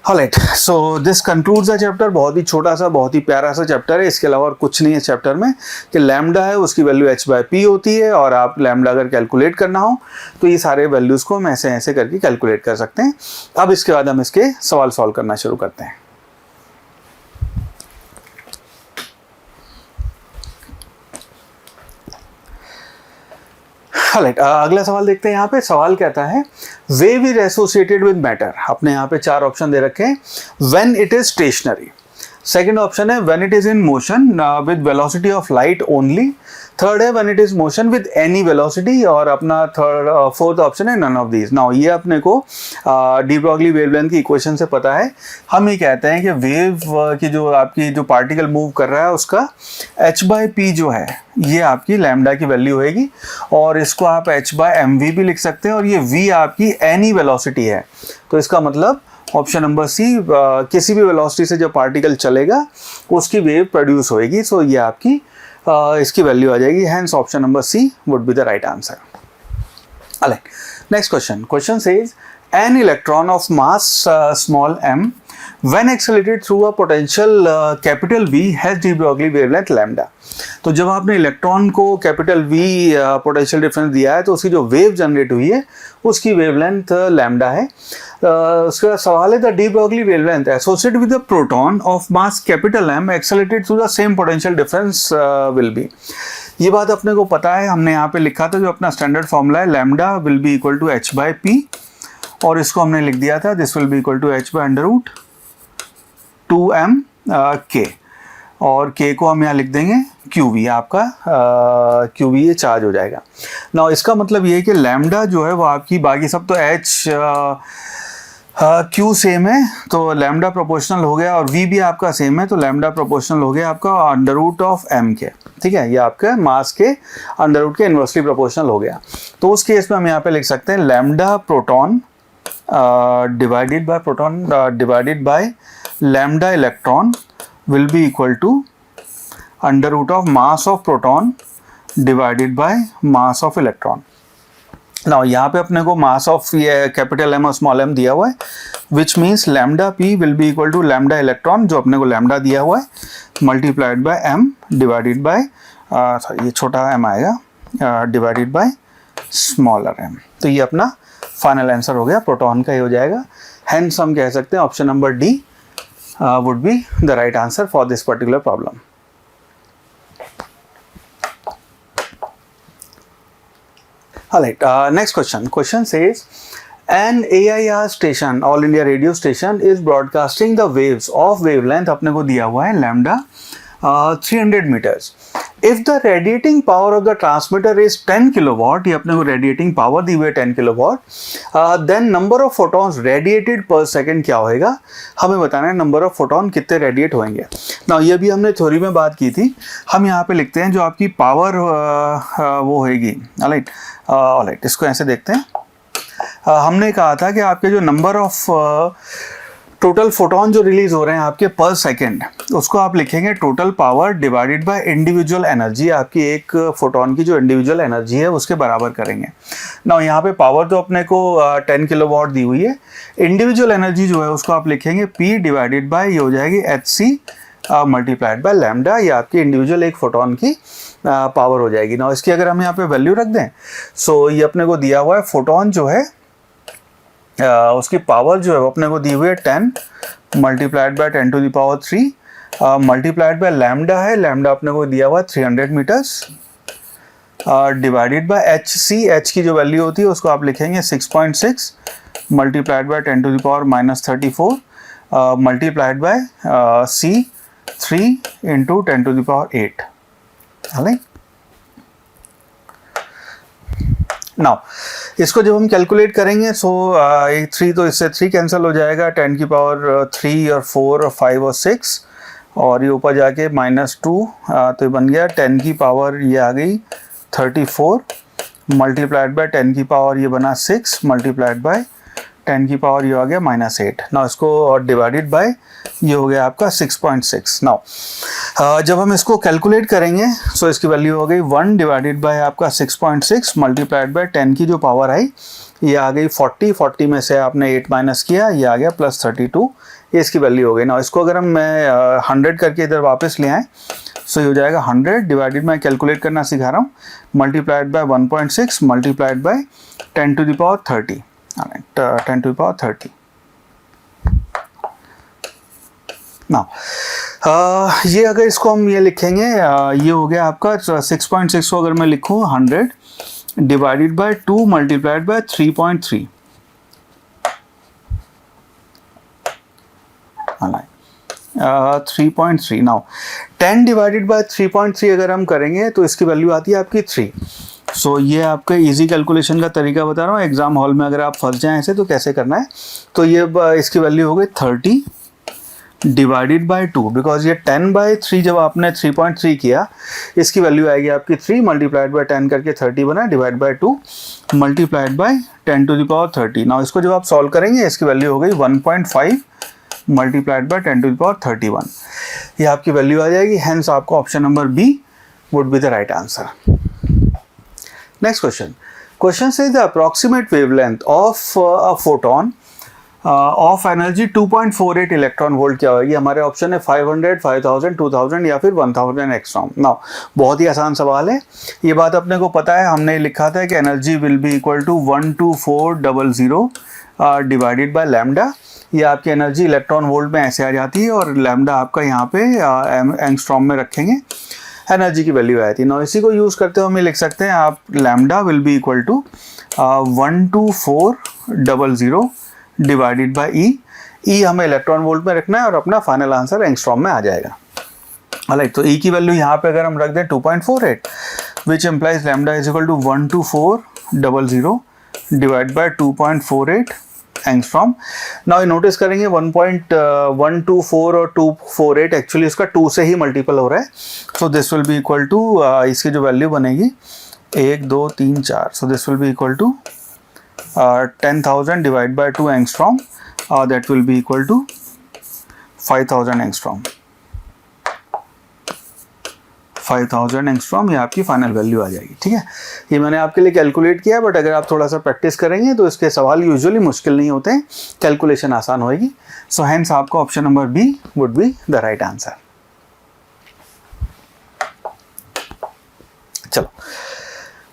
Alright, so this concludes the chapter. बहुत ही छोटा सा, बहुत ही प्यारा सा चैप्टर है, इसके अलावा और कुछ नहीं है इस चैप्टर में। कि लैम्डा है उसकी वैल्यू h/p होती है, और आप लैम्डा अगर कैलकुलेट करना हो तो ये सारे वैल्यूज़ को हम ऐसे ऐसे करके कैलकुलेट कर सकते हैं। अब इसके बाद हम इसके सवाल सॉल्व करना शुरू करते हैं। अगला सवाल देखते हैं। यहाँ पे सवाल कहता है wave is associated with matter. अपने यहाँ पे 4 ऑप्शन दे रखे हैं। When it is stationary, second option है when it is in motion with velocity of light only, third है when it is motion with any velocity, और अपना फोर्थ ऑप्शन है नन ऑफ दीज। नाउ ये अपने को डी ब्रॉगली वेवलेंथ की इक्वेशन से पता है। हम ये कहते हैं कि वेव की जो आपकी जो पार्टिकल मूव कर रहा है उसका h/p जो है ये आपकी लैम्डा की वैल्यू होगी, और इसको आप h/mv भी लिख सकते हैं, और ये v आपकी एनी वेलोसिटी है। तो इसका मतलब ऑप्शन नंबर सी, किसी भी वेलोसिटी से जब पार्टिकल चलेगा उसकी वेव प्रोड्यूस होएगी। सो ये आपकी इसकी वैल्यू आ जाएगी। Hence option number C would be the right answer. Alright, next question says an electron of mass small m when accelerated through a potential capital V has de Broglie wavelength lambda। तो जब आपने इलेक्ट्रॉन को कैपिटल V पोटेंशियल डिफरेंस दिया है तो उसकी जो वेव जनरेट हुई है उसकी वेवलेंथ लैम्डा है। उसका सवाल है the de Broglie wavelength associated with the proton of mass capital M accelerated through the same potential difference will be. ये बात अपने को पता है, हमने यहाँ पे लिखा था जो अपना स्टैंडर्ड फॉर्मूला है, lambda will be equal to h/p, और इसको हमने लिख दिया था this will be equal to h/√2m k, और k को हम यहाँ लिख देंगे qv, आपका qv ये चार्ज हो जाएगा। ना इसका मतलब ये है कि लैम्डा जो है वो आपकी, बाकी सब तो h q सेम है तो लैम्डा प्रोपोर्शनल हो गया, और v भी आपका सेम है तो लैम्डा प्रोपोर्शनल हो गया आपका √m के, ठीक है। ये आपके मास के अंडर के इन्वर्सली प्रोपोर्शनल हो गया। तो उस केस में हम यहाँ पे लिख सकते हैं lambda proton divided by lambda electron will be equal to √ of mass of proton divided by mass of electron। Now यहाँ पे अपने को मास ऑफ ये कैपिटल एम और स्मॉल एम दिया हुआ है, which means lambda p will be equal to lambda electron, जो अपने को लैम्डा दिया हुआ है, multiplied by M divided by ये छोटा एम आएगा डिवाइडेड बाय स्मॉलर एम। तो ये अपना फाइनल आंसर हो गया, प्रोटॉन का ही हो जाएगा। हेंस हम कह सकते हैं option number D would be the right answer for this particular problem. Alright, next question. Question says, an AIR station, All India Radio Station, is broadcasting the waves of wavelength अपने को दिया हुआ है lambda 300 meters. If the radiating power of the transmitter is 10 kilowatt, ये अपने को radiating power दी हुई है 10 kilowatt, then number of photons radiated per second क्या होएगा, हमें बताना है number of photon कितने radiate होंगे। ना ये भी हमने थ्योरी में बात की थी, हम यहाँ पे लिखते हैं जो आपकी पावर वो होएगी। ऑलराइट, इसको ऐसे देखते हैं। हमने कहा था कि आपके जो नंबर ऑफ टोटल फोटोन जो रिलीज हो रहे हैं आपके पर सेकंड, उसको आप लिखेंगे total power divided by individual energy, आपकी एक फोटोन की जो इंडिविजुअल एनर्जी है उसके बराबर करेंगे ना। यहाँ पे पावर तो अपने को 10 किलोवाट दी हुई है, इंडिविजुअल एनर्जी जो है उसको आप लिखेंगे P डिवाइडेड बाय ये हो जाएगी HC मल्टीप्लाइड बाय लैम्डा, ये आपकी इंडिविजुअल एक फोटोन की पावर हो जाएगी ना। इसकी अगर हम यहाँ पे वैल्यू रख दें, सो ये अपने को दिया हुआ है फोटोन जो है उसकी पावर जो है वो अपने को दी हुई है 10 multiplied by 10 to the power 3 multiplied by lambda है, लैम्डा अपने को दिया हुआ है 300 मीटर्स डिवाइडेड बाय h की जो वैल्यू होती है उसको आप लिखेंगे 6.6 multiplied by 10 to the power -34 multiplied by c 3 into 10 to the power 8। Now इसको जब हम कैलकुलेट करेंगे, सो एक 3 तो इससे 3 कैंसिल हो जाएगा, 10 की पावर 3 और 4 और 5 और 6, और ये ऊपर जाके -2 तो ये बन गया 10 की पावर ये आ गई 34 मल्टीप्लाइड बाय 10 की पावर ये बना 6 मल्टीप्लाइड बाय 10 की पावर ये आ गया -8। नाउ इसको डिवाइडेड बाय ये हो गया आपका 6.6। नाउ जब हम इसको कैलकुलेट करेंगे, सो इसकी वैल्यू हो गई 1 डिवाइडेड बाय आपका 6.6 मल्टीप्लाइड बाय 10 की जो पावर आई ये आ गई 40 में से आपने 8 माइनस किया, ये आ गया +32, ये इसकी वैल्यू हो गई। ना इसको अगर हम मैं 100 करके इधर वापस ले आए, सो ये हो जाएगा 100 डिवाइडेड, मैं कैलकुलेट करना सिखा रहा हूँ, multiplied by 1.6 multiplied by 10 to the power 30 10 to the power 30। ना ये अगर इसको हम ये लिखेंगे, ये हो गया आपका 6.6 को अगर मैं लिखूँ 100 divided bye 2 multiplied bye 3.3 3.3। Now 10 divided by 3.3 अगर हम करेंगे तो इसकी वैल्यू आती है आपकी 3। सो ये आपका इजी कैलकुलेशन का तरीका बता रहा हूँ, एग्जाम हॉल में अगर आप फंस जाएं ऐसे तो कैसे करना है। तो ये इसकी वैल्यू हो गई 30 डिवाइडेड बाय 2, बिकॉज ये 10/3 जब आपने 3.3 किया, इसकी वैल्यू आएगी आपकी 3 मल्टीप्लाइड बाय 10 करके 30 बना, divide by 2 multiplied by 10 to the power 30। Now इसको जब आप सॉल्व करेंगे इसकी वैल्यू हो गई 1.5 multiplied by 10 to the power 31, ये आपकी वैल्यू आ जाएगी। हेंस आपको option number B would be the right answer. Next question, question says the approximate wavelength of a photon of energy 2.48 electron volt क्या होगी। हमारे ऑप्शन है 500, 5000, 2000 या फिर 1000 एक्सट्रॉम। नाउ बहुत ही आसान सवाल है, ये बात अपने को पता है, हमने लिखा था कि energy will be equal to 12400 divided by lambda. ये आपकी एनर्जी इलेक्ट्रॉन वोल्ट में ऐसे आ जाती है और लैम्डा आपका यहाँ पे एंगस्ट्रॉम में रखेंगे, एनर्जी की वैल्यू आई थी। ना इसी को यूज़ करते हुए हम लिख सकते हैं आप lambda will be equal to 12400 divided by E हमें इलेक्ट्रॉन वोल्ट में रखना है और अपना फाइनल आंसर एंगस्ट्रॉम में आ जाएगा। राइट, तो ई की वैल्यू यहाँ पे अगर हम रख दें 2.48 which implies lambda is equal to 12400 divide by 2.48 angstrom. Now notice करेंगे 1.124 और 248 एक्चुअली इसका 2 से ही मल्टीपल हो रहा है, so this will be equal to इसकी जो वैल्यू बनेगी 1 2 3 4, so this will be equal to 10,000 divided by 2 angstrom, that will be equal to 5,000 angstrom. 5000 angstrom, ये आपकी फाइनल वैल्यू आ जाएगी। ठीक है, ये मैंने आपके लिए कैलकुलेट किया, बट अगर आप थोड़ा सा प्रैक्टिस करेंगे तो इसके सवाल यूजुअली मुश्किल नहीं होते हैं, कैलकुलेशन आसान होएगी। सो हेंस आपका option number B would be the right answer. चलो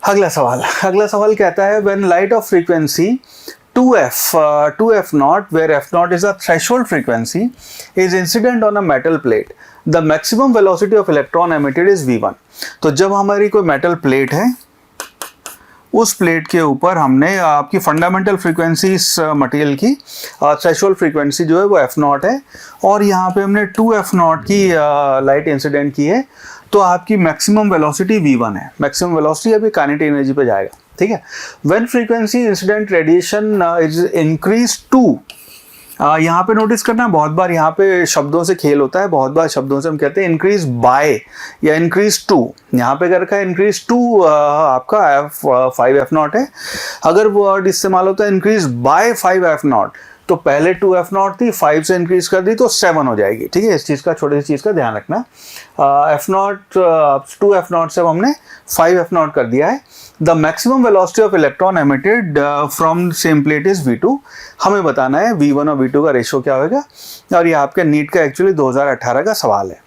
अगला सवाल कहता है when light of frequency 2f naught, where f naught is a threshold frequency, is incident on a metal plate, the maximum velocity of electron emitted is v1। तो जब हमारी कोई मेटल प्लेट है, उस प्लेट के ऊपर हमने आपकी फंडामेंटल फ्रीक्वेंसी इस मटेरियल की थ्रेशोल्ड फ्रीक्वेंसी जो है वो f नॉट है, और यहाँ पे हमने 2f नॉट की लाइट इंसिडेंट की है, तो आपकी मैक्सिमम वेलोसिटी v1 है। मैक्सिमम वेलोसिटी अभी काइनेटिक एनर्जी पे जाएगा। ठीक है, when frequency incident radiation is increase to, यहाँ पे नोटिस करना, बहुत बार यहाँ पे शब्दों से खेल होता है, बहुत बार शब्दों से हम कहते हैं इंक्रीज बाय या इंक्रीज टू। यहाँ पे कर रखा है इंक्रीज टू, आपका 5f नॉट है। अगर वर्ड इस्तेमाल होता है इंक्रीज बाय 5f नॉट, तो पहले 2f नॉट थी, 5 से इंक्रीज कर दी तो 7 हो जाएगी। ठीक है, इस चीज़ का, छोटी सी चीज़ का ध्यान रखना। f नॉट 2f नॉट से हमने 5f नॉट कर दिया है। The maximum velocity of electron emitted from same plate is v2। हमें बताना है v1 और v2 का रेशो क्या होगा, और ये आपके नीट का एक्चुअली 2018 का सवाल है।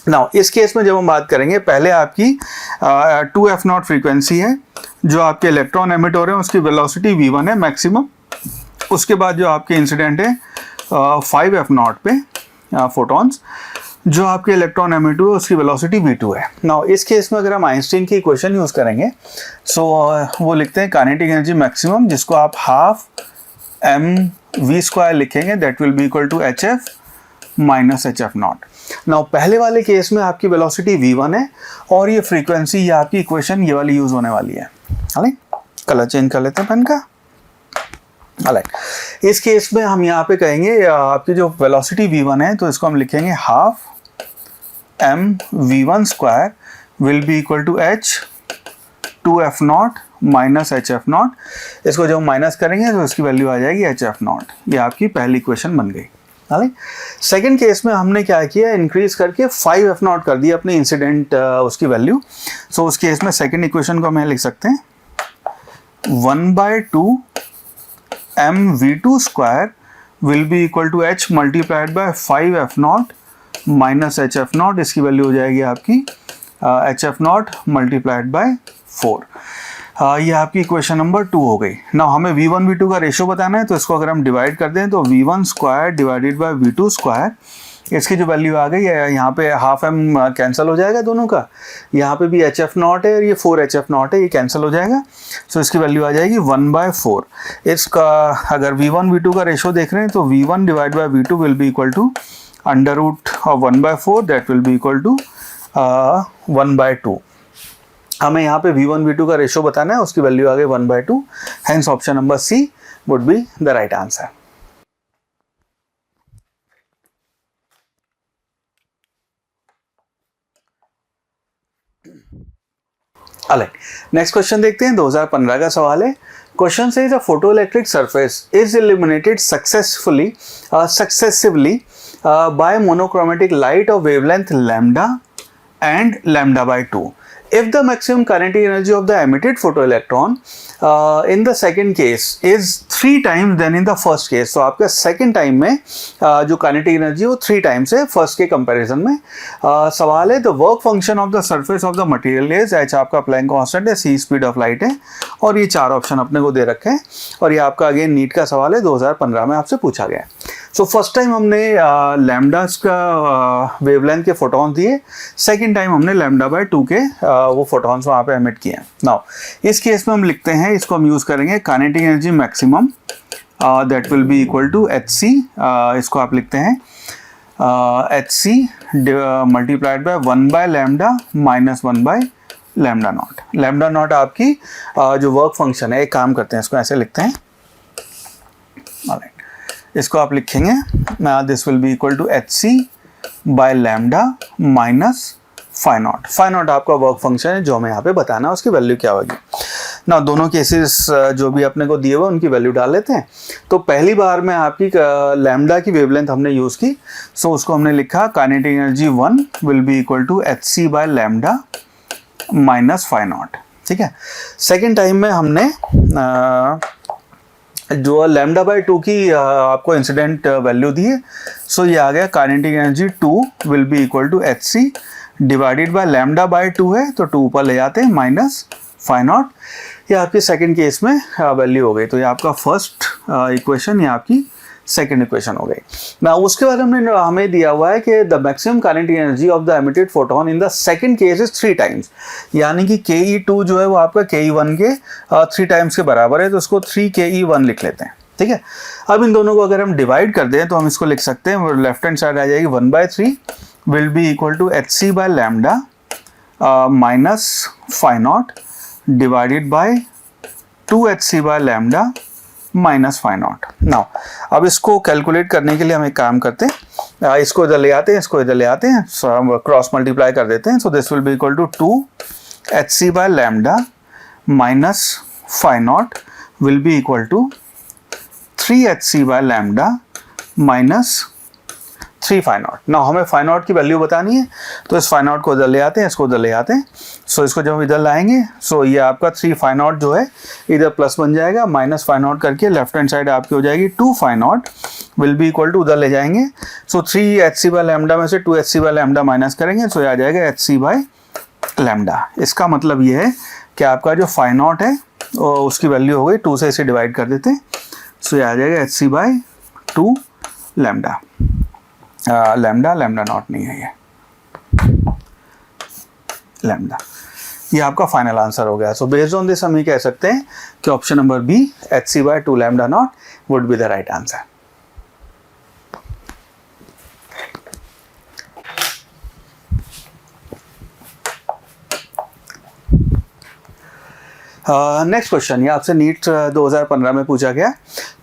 नाउ इस केस में जब हम बात करेंगे, पहले आपकी 2f नॉट फ्रीक्वेंसी है, जो आपके इलेक्ट्रॉन एमिट हो रहे हैं उसकी वेलोसिटी v1 है मैक्सिमम। उसके बाद जो आपके इंसिडेंट है 5f नॉट पे फोटॉन्स, जो आपके इलेक्ट्रॉन एमिट हुए उसकी वेलोसिटी v2 है। नाउ इस केस में अगर हम आइंस्टीन की इक्वेशन यूज़ करेंगे, सो वो लिखते हैं काइनेटिक एनर्जी मैक्सिमम, जिसको आप हाफ mv² लिखेंगे, that will be equal to hf minus hf naught. Now पहले वाले केस में आपकी वेलोसिटी v1 है, और ये फ्रीक्वेंसी, ये आपकी इक्वेशन ये वाली यूज़ होने वाली है। कलर चेंज कर लेते हैं पेन का। इस केस में हम यहाँ पे कहेंगे आपकी जो वेलोसिटी v1 है, तो इसको हम लिखेंगे half mv1² will be equal to h 2f naught minus hf naught. इसको जब माइनस करेंगे तो इसकी वैल्यू आ जाएगी hf नॉट। ये आपकी पहली इक्वेशन बन गई। सेकेंड केस में हमने क्या किया, इंक्रीज करके 5f नॉट कर दिया अपने इंसिडेंट उसकी वैल्यू। सो उस केस में सेकेंड इक्वेशन को हम लिख सकते हैं 1/2 mv2² will be equal to h multiplied by 5f naught minus hf naught. इसकी वैल्यू हो जाएगी आपकी hf नॉट मल्टीप्लाइड बाय 4। ये आपकी इक्वेशन नंबर 2 हो गई। ना हमें v1 v2 का रेशियो बताना है, तो इसको अगर हम डिवाइड कर दें तो v1² डिवाइडेड बाय v2², इसकी जो वैल्यू आ गई है, यहाँ पे हाफ m कैंसिल हो जाएगा दोनों का, यहाँ पे भी hf नॉट है और ये 4hf नॉट है, ये कैंसिल हो जाएगा। सो इसकी वैल्यू आ जाएगी 1/4। इसका अगर v1 v2 का रेशो देख रहे हैं तो v1 divide by v2 will be equal to under root of 1/4, that will be equal to 1/2। हमें यहाँ पे v1 v2 का रेशो बताना है, उसकी वैल्यू आ गई 1/2। Hence option number C would be the right answer. Next question देखते हैं, 2015 का सवाल है। Question says a photo electric surface is illuminated successively by monochromatic light of wavelength lambda and lambda by 2. If the maximum kinetic energy of the emitted photoelectron in the second case is 3 times than in the first case, तो आपका second time में जो kinetic energy है वो 3 times है first के comparison में। सवाल है the work function of the surface of the material is, h आपका Planck constant है, c speed of light है, और ये 4 ऑप्शन अपने को दे रखे हैं, और ये आपका अगेन नीट का सवाल है, 2015 में आपसे पूछा गया है। सो फर्स्ट टाइम हमने लैम्डास का वेवलेंथ के फोटॉन्स दिए, सेकेंड टाइम हमने लैम्डा बाय 2 के वो फोटॉन्स वहाँ पे एमिट किए हैं। नाउ इस केस में हम लिखते हैं, इसको हम यूज़ करेंगे kinetic energy maximum, that will be equal to hc। इसको आप लिखते हैं hc multiplied by 1 lambda minus 1 lambda naught. Lambda naught आपकी जो वर्क फंक्शन है, एक काम करते हैं, इसको ऐसे लिखते हैं, इसको आप लिखेंगे this will be equal to hc by lambda minus phi naught. Phi naught आपका वर्क फंक्शन है जो हमें यहाँ पे बताना है, उसकी वैल्यू क्या होगी ना। दोनों केसेस जो भी अपने को दिए हुए उनकी वैल्यू डाल लेते हैं। तो पहली बार में आपकी लैम्डा की वेवलेंथ हमने यूज़ की, सो उसको हमने लिखा kinetic energy 1 will be equal to hc by lambda minus phi naught. ठीक है, सेकेंड टाइम में हमने जो लैम्डा बाय 2 की आपको इंसिडेंट वैल्यू दी है, सो ये आ गया kinetic energy 2 will be equal to hc divided by lambda by 2 है तो 2 ऊपर ले जाते हैं माइनस फाई नॉट। ये आपके सेकंड केस में वैल्यू हो गई, तो ये आपका फर्स्ट इक्वेशन, ये आपकी सेकंड इक्वेशन हो गई। ना उसके बाद हमें दिया हुआ है कि the maximum kinetic energy of the emitted photon in the second case is 3 times, यानी कि ke2 जो है वो आपका ke1 के 3 टाइम्स के बराबर है, तो उसको 3ke1 लिख लेते हैं। ठीक है, अब इन दोनों को अगर हम डिवाइड कर दें तो हम इसको लिख सकते हैं, लेफ्ट हैंड साइड आ जाएगी 1/3 will be equal to hc by lambda minus phi naught divided by 2hc by lambda minus phi naught. Now अब इसको कैलकुलेट करने के लिए हम एक काम करते हैं, इसको इधर ले आते हैं, इसको इधर ले आते हैं, सो हम क्रॉस मल्टीप्लाई कर देते हैं। So this will be equal to 2hc by lambda minus phi naught will be equal to 3hc by lambda minus 3 phi naught. ना हमें फाई नॉट की वैल्यू बतानी है, तो इस फाई नॉट को इधर ले आते हैं, इसको इधर ले आते हैं। सो इसको जब हम इधर लाएंगे, सो ये आपका 3 फाई नॉट जो है इधर प्लस बन जाएगा, माइनस फाई नॉट करके लेफ्ट हैंड साइड आपकी हो जाएगी 2 phi naught will be equal to उधर ले जाएंगे। सो 3hc बाय लैम्डा में से 2hc बाय लैम्डा माइनस करेंगे, सो ये आ जाएगा hc बाय लैम्डा। इसका मतलब ये है कि आपका जो फाई नॉट है उसकी वैल्यू हो गई 2 से इसे डिवाइड कर देते हैं, सो ये आ जाएगा hc by 2 lambda. Lambda naught नहीं है, ये लैम्डा। ये आपका फाइनल आंसर हो गया। सो बेस्ड ऑन दिस हम ये कह सकते हैं कि option number B hc by 2 lambda naught would be the right answer. Next question, ये आपसे नीट 2015 में पूछा गया।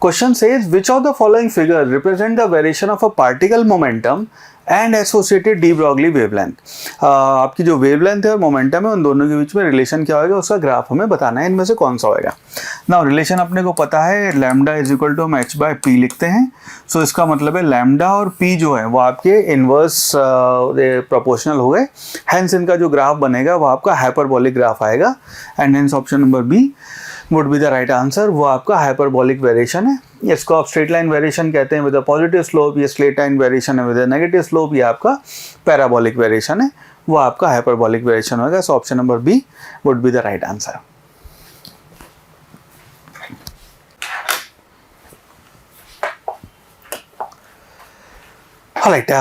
Question says which of the following figure represent the variation of a particle momentum and associated de Broglie wavelength. आपकी जो वेवलेंथ है और मोमेंटम है उन दोनों के बीच में रिलेशन क्या होगा, उसका ग्राफ हमें बताना है, इनमें से कौन सा होगा। ना रिलेशन अपने को पता है, लैम्डा इज इक्वल टू हम h बाय p लिखते हैं। सो इसका मतलब है लैम्डा और p जो है वो आपके इनवर्स प्रोपोर्शनल हो गए, हेंस इनका जो ग्राफ बनेगा वो आपका हाइपरबोलिक ग्राफ आएगा, and hence option number B would be the right answer. वो आपका हाइपरबोलिक वेरिएशन है, इसको आप स्ट्रेट लाइन वेरिएशन कहते हैं विद अ पॉजिटिव स्लोप, ये स्ट्रेट लाइन वेरिएशन है विद अ नेगेटिव स्लोप, ये आपका पैराबोलिक वेरिएशन है, वो आपका हाइपरबोलिक वेरिएशन होगा। So option number B would be the right answer. Alright,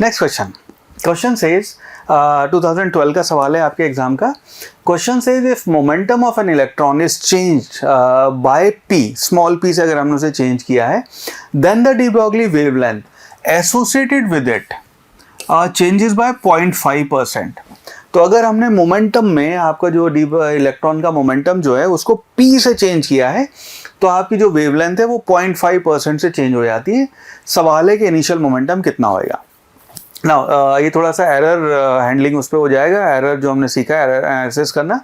next question. Question says 2012 का सवाल है आपके एग्जाम का। Question says if momentum of an electron is change by p, small p से अगर हमने उसे चेंज किया है, then the de Broglie wavelength associated with it changes by 0.5%। तो अगर हमने मोमेंटम में आपका जो इलेक्ट्रॉन का मोमेंटम जो है उसको p से चेंज किया है, तो आपकी जो वेवलेंथ है वो 0.5% से चेंज हो जाती है। सवाल है कि इनिशियल मोमेंटम कितना होएगा। ना ये थोड़ा सा एरर हैंडलिंग उस पर हो जाएगा, एरर जो हमने सीखा है एरर एनालिसिस करना,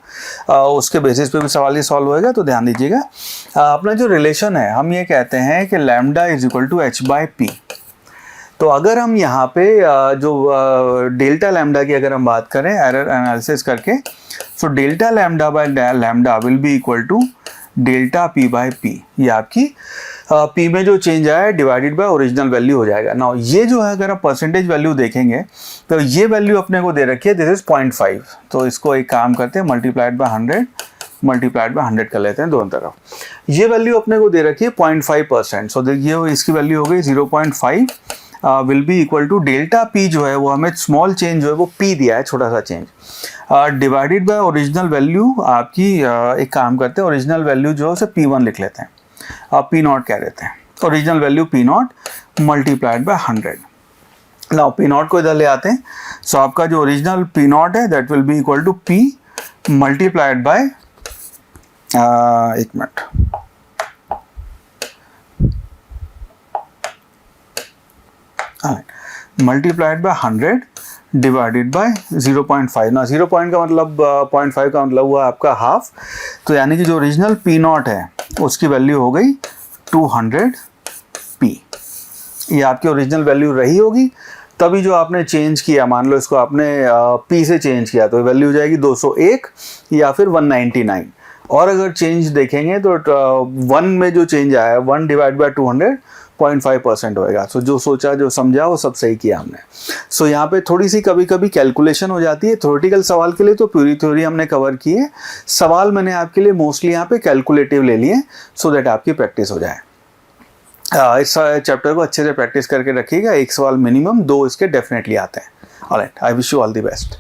उसके बेसिस पे भी सवाल ही सॉल्व होएगा, तो ध्यान दीजिएगा। अपना जो रिलेशन है हम ये कहते हैं कि lambda is equal to h by p। तो अगर हम यहाँ पे जो डेल्टा लैम्डा की अगर हम बात करें एरर एनालिसिस करके, so delta lambda by lambda will be equal to delta p by p। ये आपकी p में जो चेंज आया है डिवाइडेड बाय ओरिजिनल वैल्यू हो जाएगा। नाउ ये जो है अगर आप परसेंटेज वैल्यू देखेंगे तो ये वैल्यू अपने को दे रखी है, दिस इज 0.5। तो इसको एक काम करते हैं, मल्टीप्लाइड बाय 100 कर लेते हैं दोनों तरफ। ये वैल्यू अपने को दे रखी है 0.5%। सो ये इसकी वैल्यू हो गई 0.5 will be equal to delta p जो है वो हमें स्मॉल चेंज जो है वो p दिया है, छोटा सा change, divided by original value आपकी एक काम करते हैं, ओरिजिनल वैल्यू जो है उसे p1 लिख लेते हैं, p नॉट कह देते हैं, original value p naught multiplied by 100। Now p naught को इधर ले आते हैं, सो आपका जो ओरिजिनल p नॉट है that will be equal to p multiplied by एक मिनट, मल्टीप्लाइड बाय 100 डिवाइडेड बाय 0.5। ना 0 पॉइंट का मतलब 0.5 का मतलब हुआ आपका हाफ, तो यानी कि जो ओरिजिनल p नॉट है उसकी वैल्यू हो गई 200 ये आपकी ओरिजिनल वैल्यू रही होगी, तभी जो आपने चेंज किया, मान लो इसको आपने P से चेंज किया तो वैल्यू हो जाएगी 201 या फिर 199। और अगर चेंज देखेंगे तो 1 में जो चेंज आया है 1 डिवाइड बाई 200 0.5% होएगा। सो जो सोचा जो समझा वो सब सही किया हमने। सो यहाँ पे थोड़ी सी कभी कभी कैलकुलेशन हो जाती है। थ्योरेटिकल सवाल के लिए तो पूरी थ्योरी हमने कवर की है, सवाल मैंने आपके लिए मोस्टली यहाँ पे कैलकुलेटिव ले लिए सो दैट आपकी प्रैक्टिस हो जाए। इस चैप्टर को अच्छे से प्रैक्टिस करके रखिएगा, एक सवाल मिनिमम 2 इसके डेफिनेटली आते हैं। Alright, I wish you all the best.